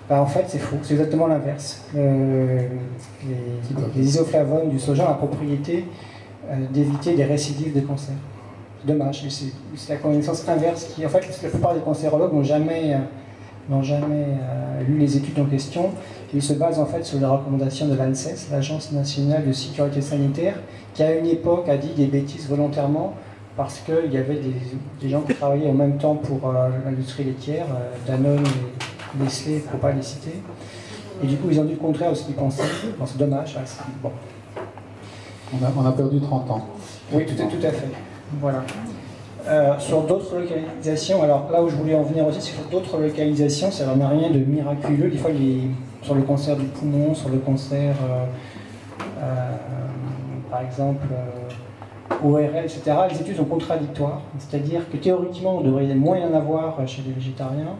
[SPEAKER 1] Ben, en fait, c'est faux, c'est exactement l'inverse. Les isoflavones du soja ont la propriété d'éviter des récidives de cancer. C'est dommage, c'est la connaissance inverse qui, en fait, la plupart des cancérologues n'ont jamais lu les études en question. Ils se basent en fait sur les recommandations de l'ANSES, l'Agence nationale de sécurité sanitaire, qui à une époque a dit des bêtises volontairement parce qu'il y avait des gens qui travaillaient en même temps pour l'industrie laitière, Danone et Nestlé, pour ne pas les citer. Et du coup, ils ont dit le contraire de ce qu'ils pensaient. Bon, c'est dommage. Bon.
[SPEAKER 2] On a perdu 30 ans.
[SPEAKER 1] Oui, tout à fait. Voilà. Sur d'autres localisations, alors là où je voulais en venir aussi, c'est sur d'autres localisations, ça n'a rien de miraculeux. Des fois, sur le cancer du poumon, sur le cancer, par exemple, ORL, etc., les études sont contradictoires. C'est-à-dire que théoriquement, on devrait moins y en avoir chez les végétariens,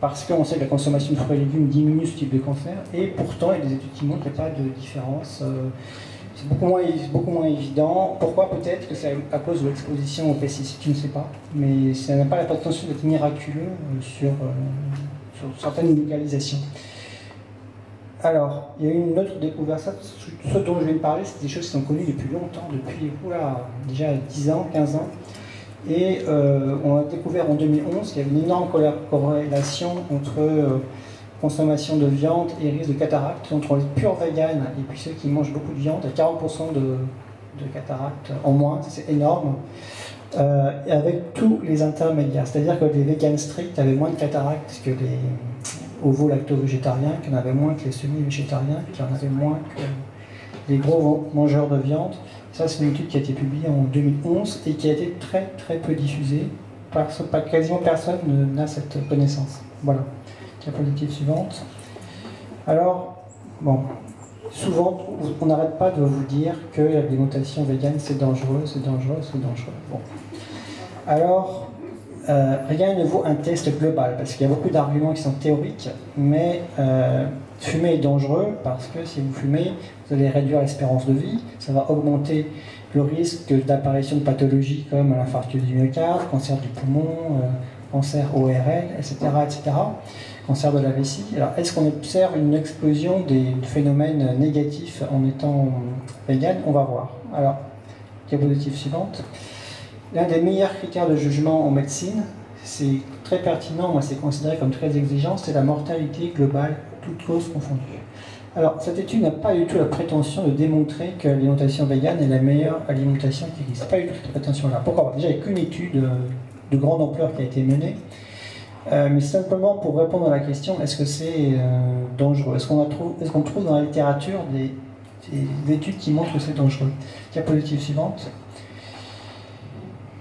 [SPEAKER 1] parce qu'on sait que la consommation de fruits et légumes diminue ce type de cancer, et pourtant, il y a des études qui montrent qu'il n'y a pas de différence. C'est beaucoup moins évident. Pourquoi? Peut-être que c'est à cause de l'exposition aux pesticides, je ne sais pas. Mais ça n'a pas la prétention d'être miraculeux sur certaines localisations. Alors, il y a eu une autre découverte. Ce dont je viens de parler, c'est des choses qui sont connues depuis longtemps, depuis déjà 10 ans, 15 ans. Et on a découvert en 2011 qu'il y avait une énorme corrélation entre consommation de viande et risque de cataracte. Entre les purs véganes et puis ceux qui mangent beaucoup de viande, il y a 40% de cataracte en moins, c'est énorme. Et avec tous les intermédiaires, c'est-à-dire que les véganes stricts avaient moins de cataracte que les ovo-lacto-végétariens, qui en avaient moins que les semi-végétariens, qui en avaient moins que les gros mangeurs de viande. Ça, c'est une étude qui a été publiée en 2011 et qui a été très très peu diffusée, parce que quasiment personne n'a cette connaissance. Voilà. Diapositive suivante. Alors, bon, souvent, on n'arrête pas de vous dire que l'alimentation végane, c'est dangereux, c'est dangereux, c'est dangereux. Bon. Alors, rien ne vaut un test global, parce qu'il y a beaucoup d'arguments qui sont théoriques, mais fumer est dangereux, parce que si vous fumez, vous allez réduire l'espérance de vie, ça va augmenter le risque d'apparition de pathologies comme l'infarctus du myocarde, cancer du poumon, cancer ORL, etc., etc., cancer de la vessie. Alors, est-ce qu'on observe une explosion des phénomènes négatifs en étant vegan? On va voir. Alors, diapositive suivante. L'un des meilleurs critères de jugement en médecine, c'est très pertinent, moi c'est considéré comme très exigeant, c'est la mortalité globale, toutes causes confondues. Alors, cette étude n'a pas du tout la prétention de démontrer que l'alimentation végane est la meilleure alimentation qui existe. Pas du tout cette prétention-là. Pourquoi? Déjà, il n'y a qu'une étude de grande ampleur qui a été menée, mais simplement pour répondre à la question, est-ce que c'est dangereux? Est-ce qu'on trouve dans la littérature des études qui montrent que c'est dangereux? Diapositive suivante.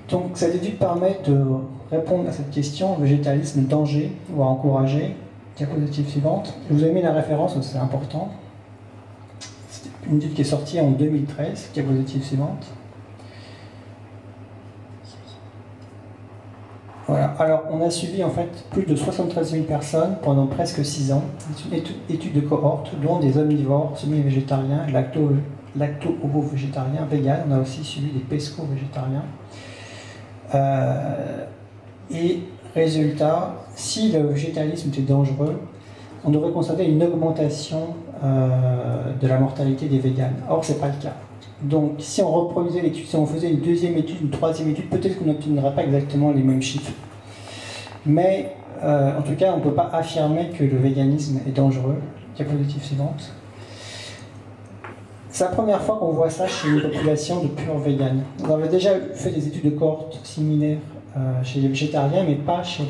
[SPEAKER 1] Donc, cette étude permet de répondre à cette question, végétalisme, danger, voire encourager. Diapositive suivante. Je vous ai mis la référence, c'est important. C'est une étude qui est sortie en 2013. Diapositive suivante. Voilà. Alors, on a suivi en fait plus de 73 000 personnes pendant presque 6 ans. Une étude de cohorte, dont des omnivores, semi-végétariens, lacto-ovo-végétariens, véganes. On a aussi suivi des pesco-végétariens. Et résultat, si le végétalisme était dangereux, on devrait constater une augmentation de la mortalité des véganes. Or, ce n'est pas le cas. Donc, si on reproduisait l'étude, si on faisait une deuxième étude, une troisième étude, peut-être qu'on n'obtiendrait pas exactement les mêmes chiffres. Mais, en tout cas, on ne peut pas affirmer que le véganisme est dangereux. Diapositive suivante. C'est la première fois qu'on voit ça chez une population de purs véganes. On avait déjà fait des études de cohorte similaires chez les végétariens, mais pas chez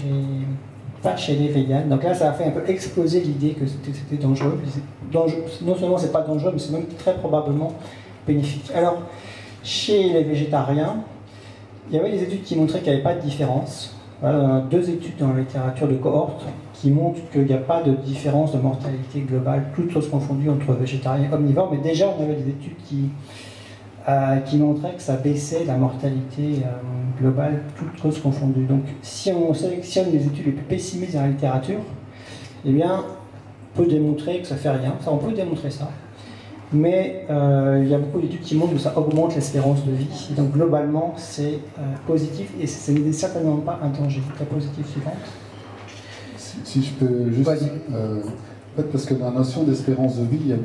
[SPEAKER 1] les véganes. Donc là, ça a fait un peu exploser l'idée que c'était dangereux. Non seulement c'est pas dangereux, mais c'est même très probablement bénéfique. Alors, chez les végétariens, il y avait des études qui montraient qu'il n'y avait pas de différence. Voilà, on a 2 études dans la littérature de cohorte qui montrent qu'il n'y a pas de différence de mortalité globale, toutes choses confondues entre végétariens et omnivores, mais déjà on avait des études qui montraient que ça baissait la mortalité globale, toutes causes confondues. Donc si on sélectionne les études les plus pessimistes dans la littérature, eh bien on peut démontrer que ça fait rien, ça on peut démontrer ça. Mais il y a beaucoup d'études qui montrent que ça augmente l'espérance de vie. Et donc globalement, c'est positif et ce n'est certainement pas un danger. La positive suivante.
[SPEAKER 2] Si je peux juste... en fait, parce que dans la notion d'espérance de vie, il y a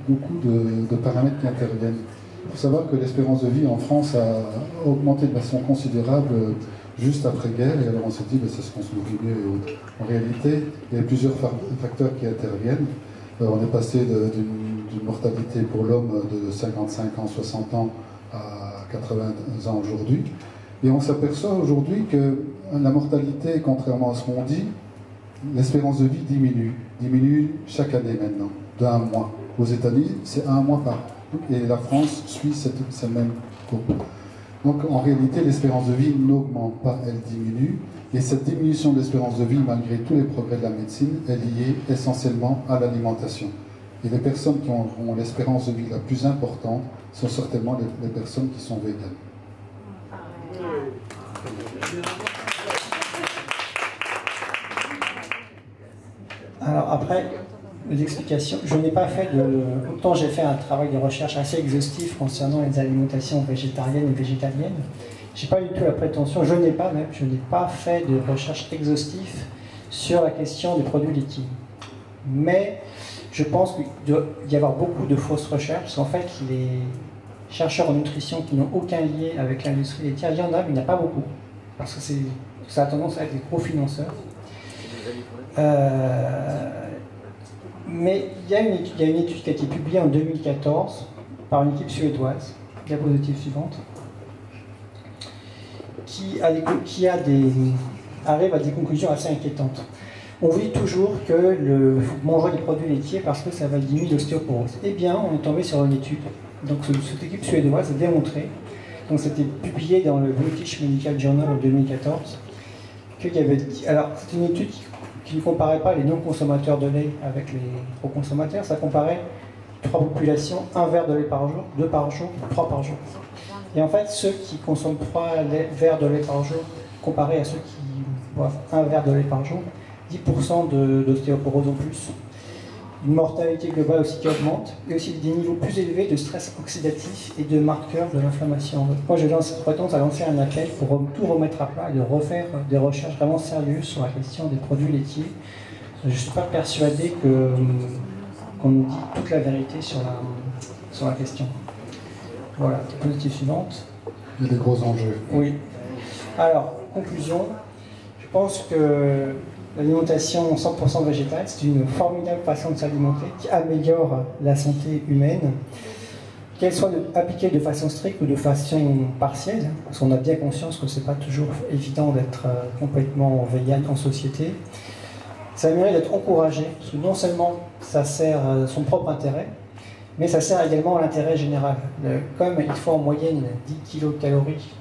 [SPEAKER 2] beaucoup de paramètres qui interviennent. Il faut savoir que l'espérance de vie en France a augmenté de façon considérable juste après-guerre. Et alors on s'est dit, ben, ça se construit mieux et autres. En réalité, il y a plusieurs facteurs qui interviennent. On est passé d'une mortalité pour l'homme de 55 ans, 60 ans à 80 ans aujourd'hui. Et on s'aperçoit aujourd'hui que la mortalité, contrairement à ce qu'on dit, l'espérance de vie diminue chaque année maintenant, d'1 mois. Aux États-Unis, c'est 1 mois par an. Et la France suit cette même courbe. Donc en réalité, l'espérance de vie n'augmente pas, elle diminue. Et cette diminution de l'espérance de vie, malgré tous les progrès de la médecine, est liée essentiellement à l'alimentation. Et les personnes qui auront l'espérance de vie la plus importante sont certainement les personnes qui sont véganes.
[SPEAKER 1] Alors après, les explications, je n'ai pas fait de... Autant j'ai fait un travail de recherche assez exhaustif concernant les alimentations végétariennes et végétaliennes. Je n'ai pas du tout la prétention, je n'ai pas fait de recherche exhaustive sur la question des produits laitiers. Mais je pense qu'il doit y avoir beaucoup de fausses recherches, parce qu'en fait, les chercheurs en nutrition qui n'ont aucun lien avec l'industrie laitière, il y en a, mais il n'y en a pas beaucoup, parce que ça a tendance à être des gros financeurs. Mais il y a une étude qui a été publiée en 2014 par une équipe suédoise, diapositive suivante, qui arrive à des conclusions assez inquiétantes. On dit toujours que faut manger des produits laitiers parce que ça va diminuer l'ostéoporose. Eh bien, on est tombé sur une étude. Donc, cette équipe suédoise a démontré, donc c'était publié dans le British Medical Journal en 2014, qu'il y avait... Alors, c'est une étude qui ne comparait pas les non-consommateurs de lait avec les gros-consommateurs, ça comparait 3 populations, 1 verre de lait par jour, 2 par jour, 3 par jour. Et en fait, ceux qui consomment 3 verres de lait par jour, comparés à ceux qui boivent un verre de lait par jour, 10% d'ostéoporose en plus. Une mortalité globale aussi qui augmente, et aussi des niveaux plus élevés de stress oxydatif et de marqueurs de l'inflammation. Moi, j'ai tendance à lancer un appel pour tout remettre à plat et de refaire des recherches vraiment sérieuses sur la question des produits laitiers. Je ne suis pas persuadé qu'on nous dit toute la vérité sur la question. Voilà, diapositive suivante.
[SPEAKER 2] Il y a des gros enjeux.
[SPEAKER 1] Oui. Alors, conclusion, je pense que l'alimentation 100% végétale, c'est une formidable façon de s'alimenter qui améliore la santé humaine, qu'elle soit appliquée de façon stricte ou de façon partielle, parce qu'on a bien conscience que ce n'est pas toujours évident d'être complètement vegan en société. Ça mérite d'être encouragé, parce que non seulement ça sert son propre intérêt, mais ça sert également à l'intérêt général. Comme il faut en moyenne 10 kilocalories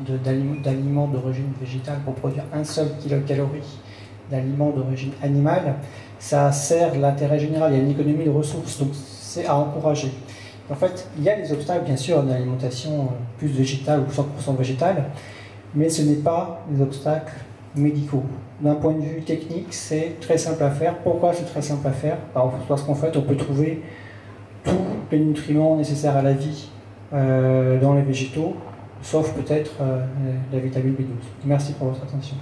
[SPEAKER 1] d'aliments d'origine végétale pour produire un seul kilocalorie d'aliments d'origine animale, ça sert l'intérêt général, il y a une économie de ressources, donc c'est à encourager. En fait, il y a des obstacles, bien sûr, en alimentation plus végétale ou 100% végétale, mais ce n'est pas des obstacles médicaux. D'un point de vue technique, c'est très simple à faire. Pourquoi c'est très simple à faire? Parce qu'en fait, on peut trouver tous les nutriments nécessaires à la vie dans les végétaux, sauf peut-être la vitamine B12. Merci pour votre attention.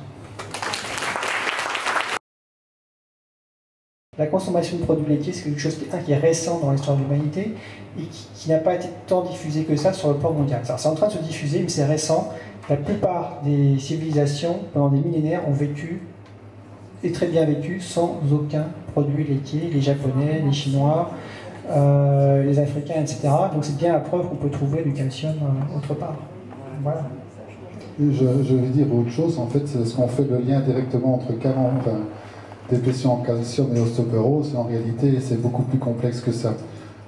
[SPEAKER 1] La consommation de produits laitiers, c'est quelque chose qui est récent dans l'histoire de l'humanité et qui n'a pas été tant diffusé que ça sur le plan mondial. C'est en train de se diffuser, mais c'est récent. La plupart des civilisations, pendant des millénaires, ont vécu, et très bien vécu, sans aucun produit laitier. Les Japonais, les Chinois, les Africains, etc. Donc c'est bien la preuve qu'on peut trouver du calcium autre part. Voilà.
[SPEAKER 2] Je vais dire autre chose. En fait, c'est ce qu'on fait le lien directement entre déplétion en calcium et ostéoporose. En réalité, c'est beaucoup plus complexe que ça.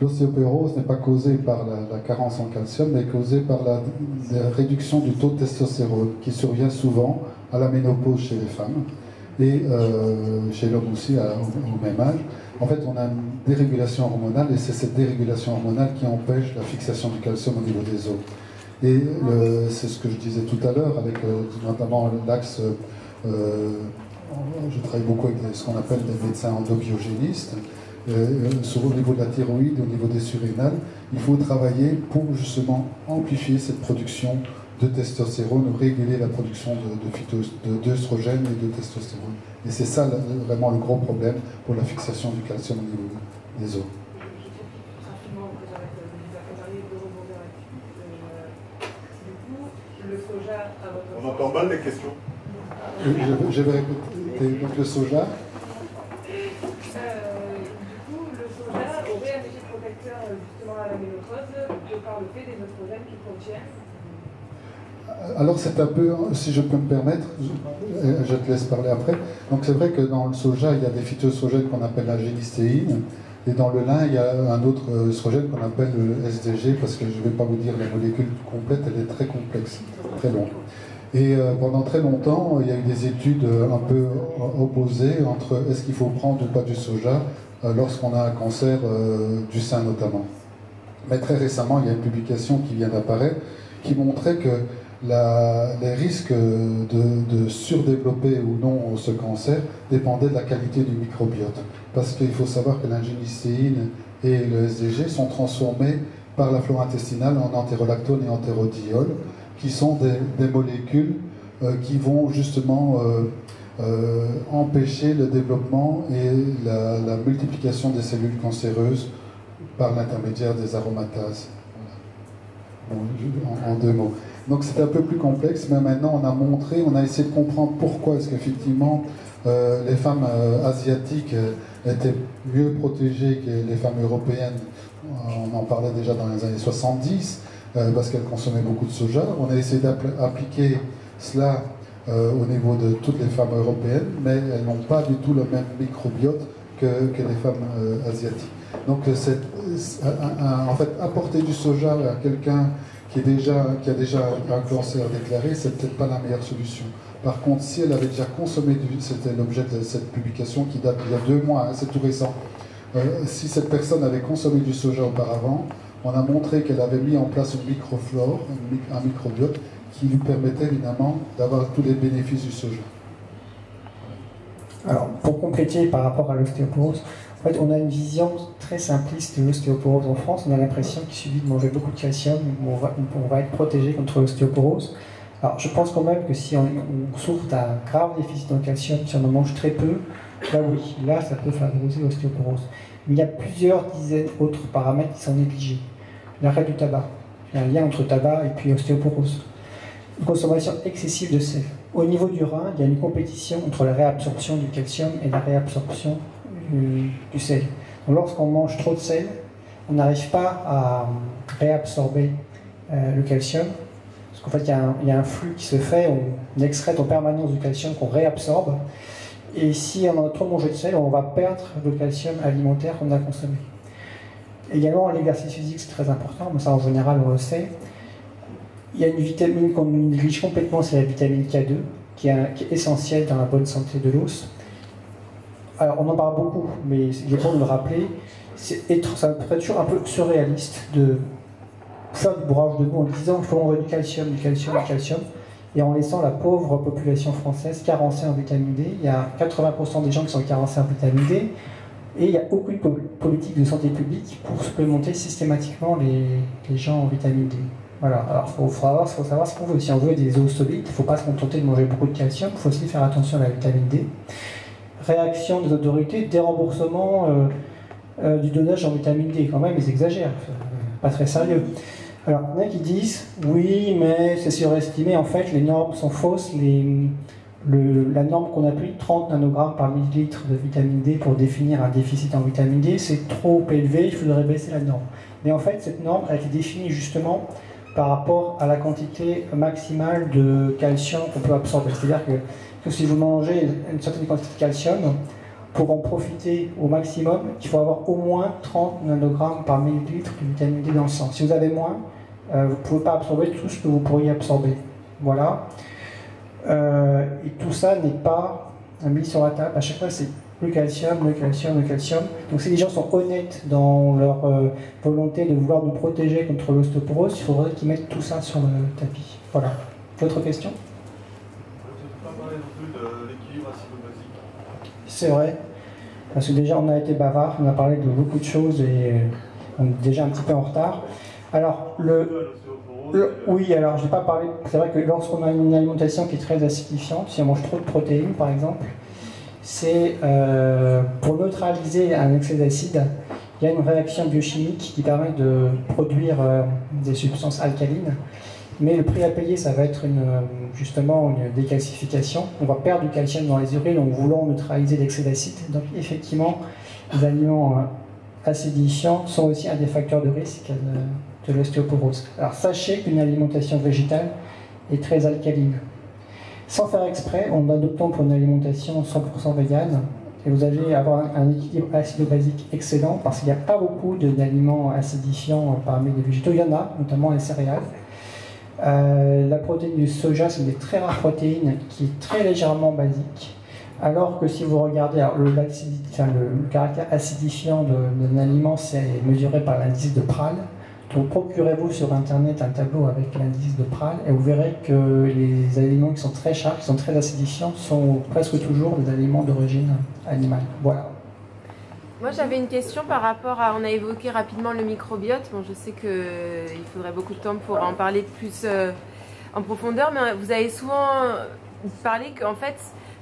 [SPEAKER 2] L'ostéoporose n'est pas causée par la carence en calcium, mais causée par la réduction du taux de testostérone, qui survient souvent à la ménopause chez les femmes et chez l'homme aussi au même âge. En fait, on a une dérégulation hormonale, et c'est cette dérégulation hormonale qui empêche la fixation du calcium au niveau des os. Et c'est ce que je disais tout à l'heure, avec notamment l'axe... je travaille beaucoup avec ce qu'on appelle des médecins endobiogénistes. Au niveau de la thyroïde, au niveau des surrénales, il faut travailler pour justement amplifier cette production de testostérone, réguler la production d'œstrogène et de testostérone. Et c'est ça vraiment le gros problème pour la fixation du calcium au niveau des os.
[SPEAKER 3] On entend mal les questions.
[SPEAKER 2] Je vais répéter. Donc le soja.
[SPEAKER 4] Aurait un effet protecteur justement à la ménopause de par le fait des oestrogènes qu'il contient?
[SPEAKER 2] Alors c'est un peu, si je peux me permettre, je te laisse parler après. Donc c'est vrai que dans le soja, il y a des phytoestrogènes qu'on appelle la génistéine, et dans le lin, il y a un autre œstrogène qu'on appelle le SDG, parce que je ne vais pas vous dire la molécule complète, elle est très complexe, très longue. Et pendant très longtemps, il y a eu des études un peu opposées entre est-ce qu'il faut prendre ou pas du soja lorsqu'on a un cancer du sein notamment. Mais très récemment, il y a une publication qui vient d'apparaître qui montrait que les risques de surdévelopper ou non ce cancer dépendaient de la qualité du microbiote. Parce qu'il faut savoir que l'ingénistéine et le SDG sont transformés par la flore intestinale en entérolactone et entérodiol, qui sont des molécules qui vont justement empêcher le développement et la multiplication des cellules cancéreuses par l'intermédiaire des aromatases. Voilà. Bon, en deux mots. Donc c'est un peu plus complexe, mais maintenant on a montré, on a essayé de comprendre pourquoi est-ce qu'effectivement les femmes asiatiques étaient mieux protégées que les femmes européennes. On en parlait déjà dans les années 70, parce qu'elles consommaient beaucoup de soja. On a essayé d'appliquer cela au niveau de toutes les femmes européennes, mais elles n'ont pas du tout le même microbiote que les femmes asiatiques. Donc en fait, apporter du soja à quelqu'un qui a déjà un cancer déclaré, c'est peut-être pas la meilleure solution. Par contre, si elle avait déjà consommé c'était l'objet de cette publication qui date d'il y a 2 mois, hein, c'est tout récent. Si cette personne avait consommé du soja auparavant, on a montré qu'elle avait mis en place une microflore, un microbiote, qui lui permettait évidemment d'avoir tous les bénéfices du soja.
[SPEAKER 1] Alors, pour compléter par rapport à l'ostéoporose, en fait, on a une vision très simpliste de l'ostéoporose en France. On a l'impression qu'il suffit de manger beaucoup de calcium, on va être protégé contre l'ostéoporose. Alors, je pense quand même que si on souffre d'un grave déficit en calcium, si on en mange très peu, là oui, là ça peut favoriser l'ostéoporose. Mais il y a plusieurs dizaines d'autres paramètres qui sont négligés. L'arrêt du tabac. Il y a un lien entre tabac et puis ostéoporose. Une consommation excessive de sel. Au niveau du rein, il y a une compétition entre la réabsorption du calcium et la réabsorption du sel. Donc, lorsqu'on mange trop de sel, on n'arrive pas à réabsorber le calcium. Parce qu'en fait, il y a un flux qui se fait, on excrète en permanence du calcium qu'on réabsorbe. Et si on a trop mangé de sel, on va perdre le calcium alimentaire qu'on a consommé. Également, l'exercice physique, c'est très important, mais ça en général, on le sait. Il y a une vitamine qu'on néglige complètement, c'est la vitamine K2, qui est essentielle dans la bonne santé de l'os. Alors, on en parle beaucoup, mais il est bon de le rappeler. Ça peut être toujours un peu surréaliste de faire du bourrage de mots en disant qu'il faut enlever du calcium, et en laissant la pauvre population française carencée en vitamine D. Il y a 80% des gens qui sont carencés en vitamine D, et il n'y a aucune politique de santé publique pour supplémenter systématiquement les gens en vitamine D. Voilà, alors il faut savoir ce qu'on veut. Si on veut des os solides, il ne faut pas se contenter de manger beaucoup de calcium, il faut aussi faire attention à la vitamine D. Réaction des autorités, déremboursement du dosage en vitamine D, quand même, ils exagèrent, pas très sérieux. Alors, il y en a qui disent, oui, mais c'est surestimé, en fait, les normes sont fausses, la norme qu'on applique, 30 nanogrammes par millilitre de vitamine D pour définir un déficit en vitamine D, c'est trop élevé, il faudrait baisser la norme. Mais en fait, cette norme a été définie justement par rapport à la quantité maximale de calcium qu'on peut absorber. C'est-à-dire que si vous mangez une certaine quantité de calcium, pour en profiter au maximum, il faut avoir au moins 30 nanogrammes par millilitre de vitamine D dans le sang. Si vous avez moins, vous ne pouvez pas absorber tout ce que vous pourriez absorber. Voilà. Et tout ça n'est pas mis sur la table. À chaque fois, c'est le calcium. Donc si les gens sont honnêtes dans leur volonté de vouloir nous protéger contre l'ostéoporose, il faudrait qu'ils mettent tout ça sur le tapis. Voilà. D'autres questions?
[SPEAKER 3] On ne peut pas parler non plus de l'équilibre acido-basique.
[SPEAKER 1] C'est vrai. Parce que déjà, on a été bavard, on a parlé de beaucoup de choses et on est déjà un petit peu en retard. Alors, oui, alors je n'ai pas parlé. C'est vrai que lorsqu'on a une alimentation qui est très acidifiante, si on mange trop de protéines par exemple, c'est pour neutraliser un excès d'acide, il y a une réaction biochimique qui permet de produire des substances alcalines. Mais le prix à payer, ça va être justement une décalcification. On va perdre du calcium dans les urines en voulant neutraliser l'excès d'acide. Donc effectivement, les aliments acidifiants sont aussi un des facteurs de risque de l'ostéoporose. Alors sachez qu'une alimentation végétale est très alcaline. Sans faire exprès, en adoptant pour une alimentation 100% végane, et vous allez avoir un équilibre acido-basique excellent parce qu'il n'y a pas beaucoup d'aliments acidifiants parmi les végétaux. Il y en a, notamment les céréales. La protéine du soja, c'est une très rare protéine qui est très légèrement basique. Alors que si vous regardez le caractère acidifiant d'un aliment, c'est mesuré par l'indice de Prahl. Donc procurez-vous sur internet un tableau avec l'indice de Prahl et vous verrez que les aliments qui sont très chers, qui sont très acidifiants, sont presque toujours des aliments d'origine animale. Voilà.
[SPEAKER 5] Moi j'avais une question par rapport à, on a évoqué rapidement le microbiote, bon je sais qu'il faudrait beaucoup de temps pour en parler plus en profondeur, mais vous avez souvent parlé qu'en fait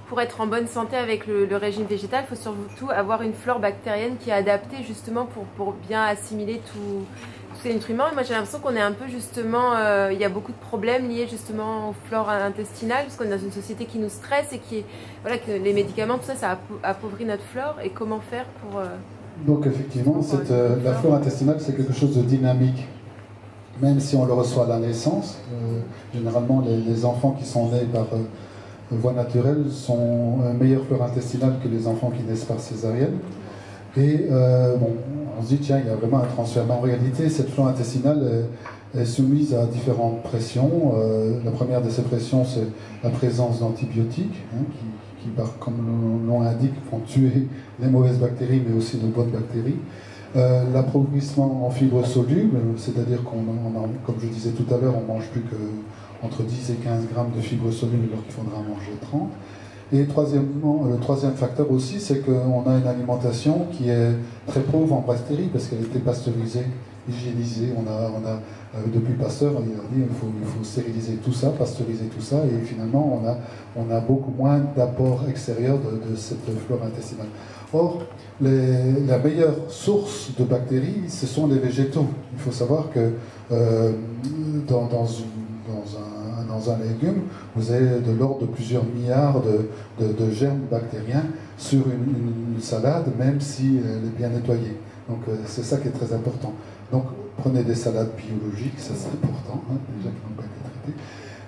[SPEAKER 5] pour être en bonne santé avec le régime végétal, il faut surtout avoir une flore bactérienne qui est adaptée justement pour bien assimiler tous ces nutriments. Et moi j'ai l'impression qu'on est un peu justement, il y a beaucoup de problèmes liés justement aux flores intestinales, parce qu'on est dans une société qui nous stresse et voilà, que les médicaments, tout ça, ça appauvrit notre flore. Et comment faire pour...
[SPEAKER 2] Donc effectivement, la flore intestinale, c'est quelque chose de dynamique. Même si on le reçoit à la naissance, généralement les enfants qui sont nés par voie naturelle sont meilleure flore intestinale que les enfants qui naissent par césarienne. Et on se dit, tiens, il y a vraiment un transfert. Mais en réalité, cette flore intestinale est soumise à différentes pressions. La première de ces pressions, c'est la présence d'antibiotiques, qui, comme le nom l'indique, vont tuer les mauvaises bactéries, mais aussi de bonnes bactéries. L'appauvrissement en fibres solubles, c'est-à-dire comme je disais tout à l'heure, on mange plus qu'entre 10 et 15 grammes de fibres solubles alors qu'il faudra en manger 30. Et troisièmement, le troisième facteur aussi, c'est qu'on a une alimentation qui est très pauvre en bactéries parce qu'elle était pasteurisée, hygiénisée. Depuis Pasteur, il a dit il faut stériliser tout ça, pasteuriser tout ça, et finalement on a beaucoup moins d'apport extérieur de cette flore intestinale. Or, la meilleure source de bactéries, ce sont les végétaux. Il faut savoir que dans un légume, vous avez de l'ordre de plusieurs milliards de germes bactériens sur une salade, même si elle est bien nettoyée. Donc c'est ça qui est très important. Donc prenez des salades biologiques, ça c'est important, hein, déjà qui n'ont pas été traitées,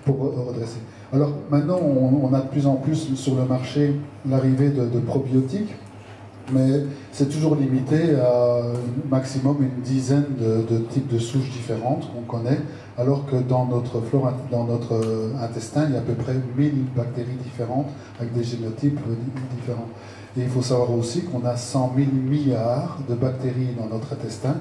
[SPEAKER 2] pour redresser. Alors maintenant, on a de plus en plus sur le marché l'arrivée de probiotiques, mais c'est toujours limité à maximum une dizaine de types de souches différentes qu'on connaît, alors que dans notre intestin, il y a à peu près 1000 bactéries différentes avec des génotypes différents. Et il faut savoir aussi qu'on a 100 000 milliards de bactéries dans notre intestin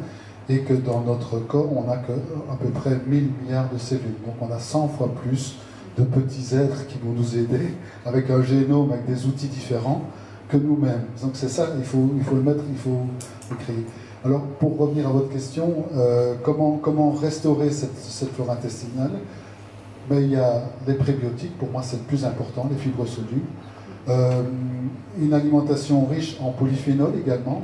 [SPEAKER 2] et que dans notre corps, on n'a qu'à peu près 1000 milliards de cellules. Donc on a 100 fois plus de petits êtres qui vont nous aider avec un génome, avec des outils différents que nous-mêmes. Donc c'est ça, il faut le mettre, il faut le créer. Alors pour revenir à votre question, comment restaurer cette flore intestinale? Ben, il y a les prébiotiques, pour moi c'est le plus important, les fibres solubles. Une alimentation riche en polyphénol également.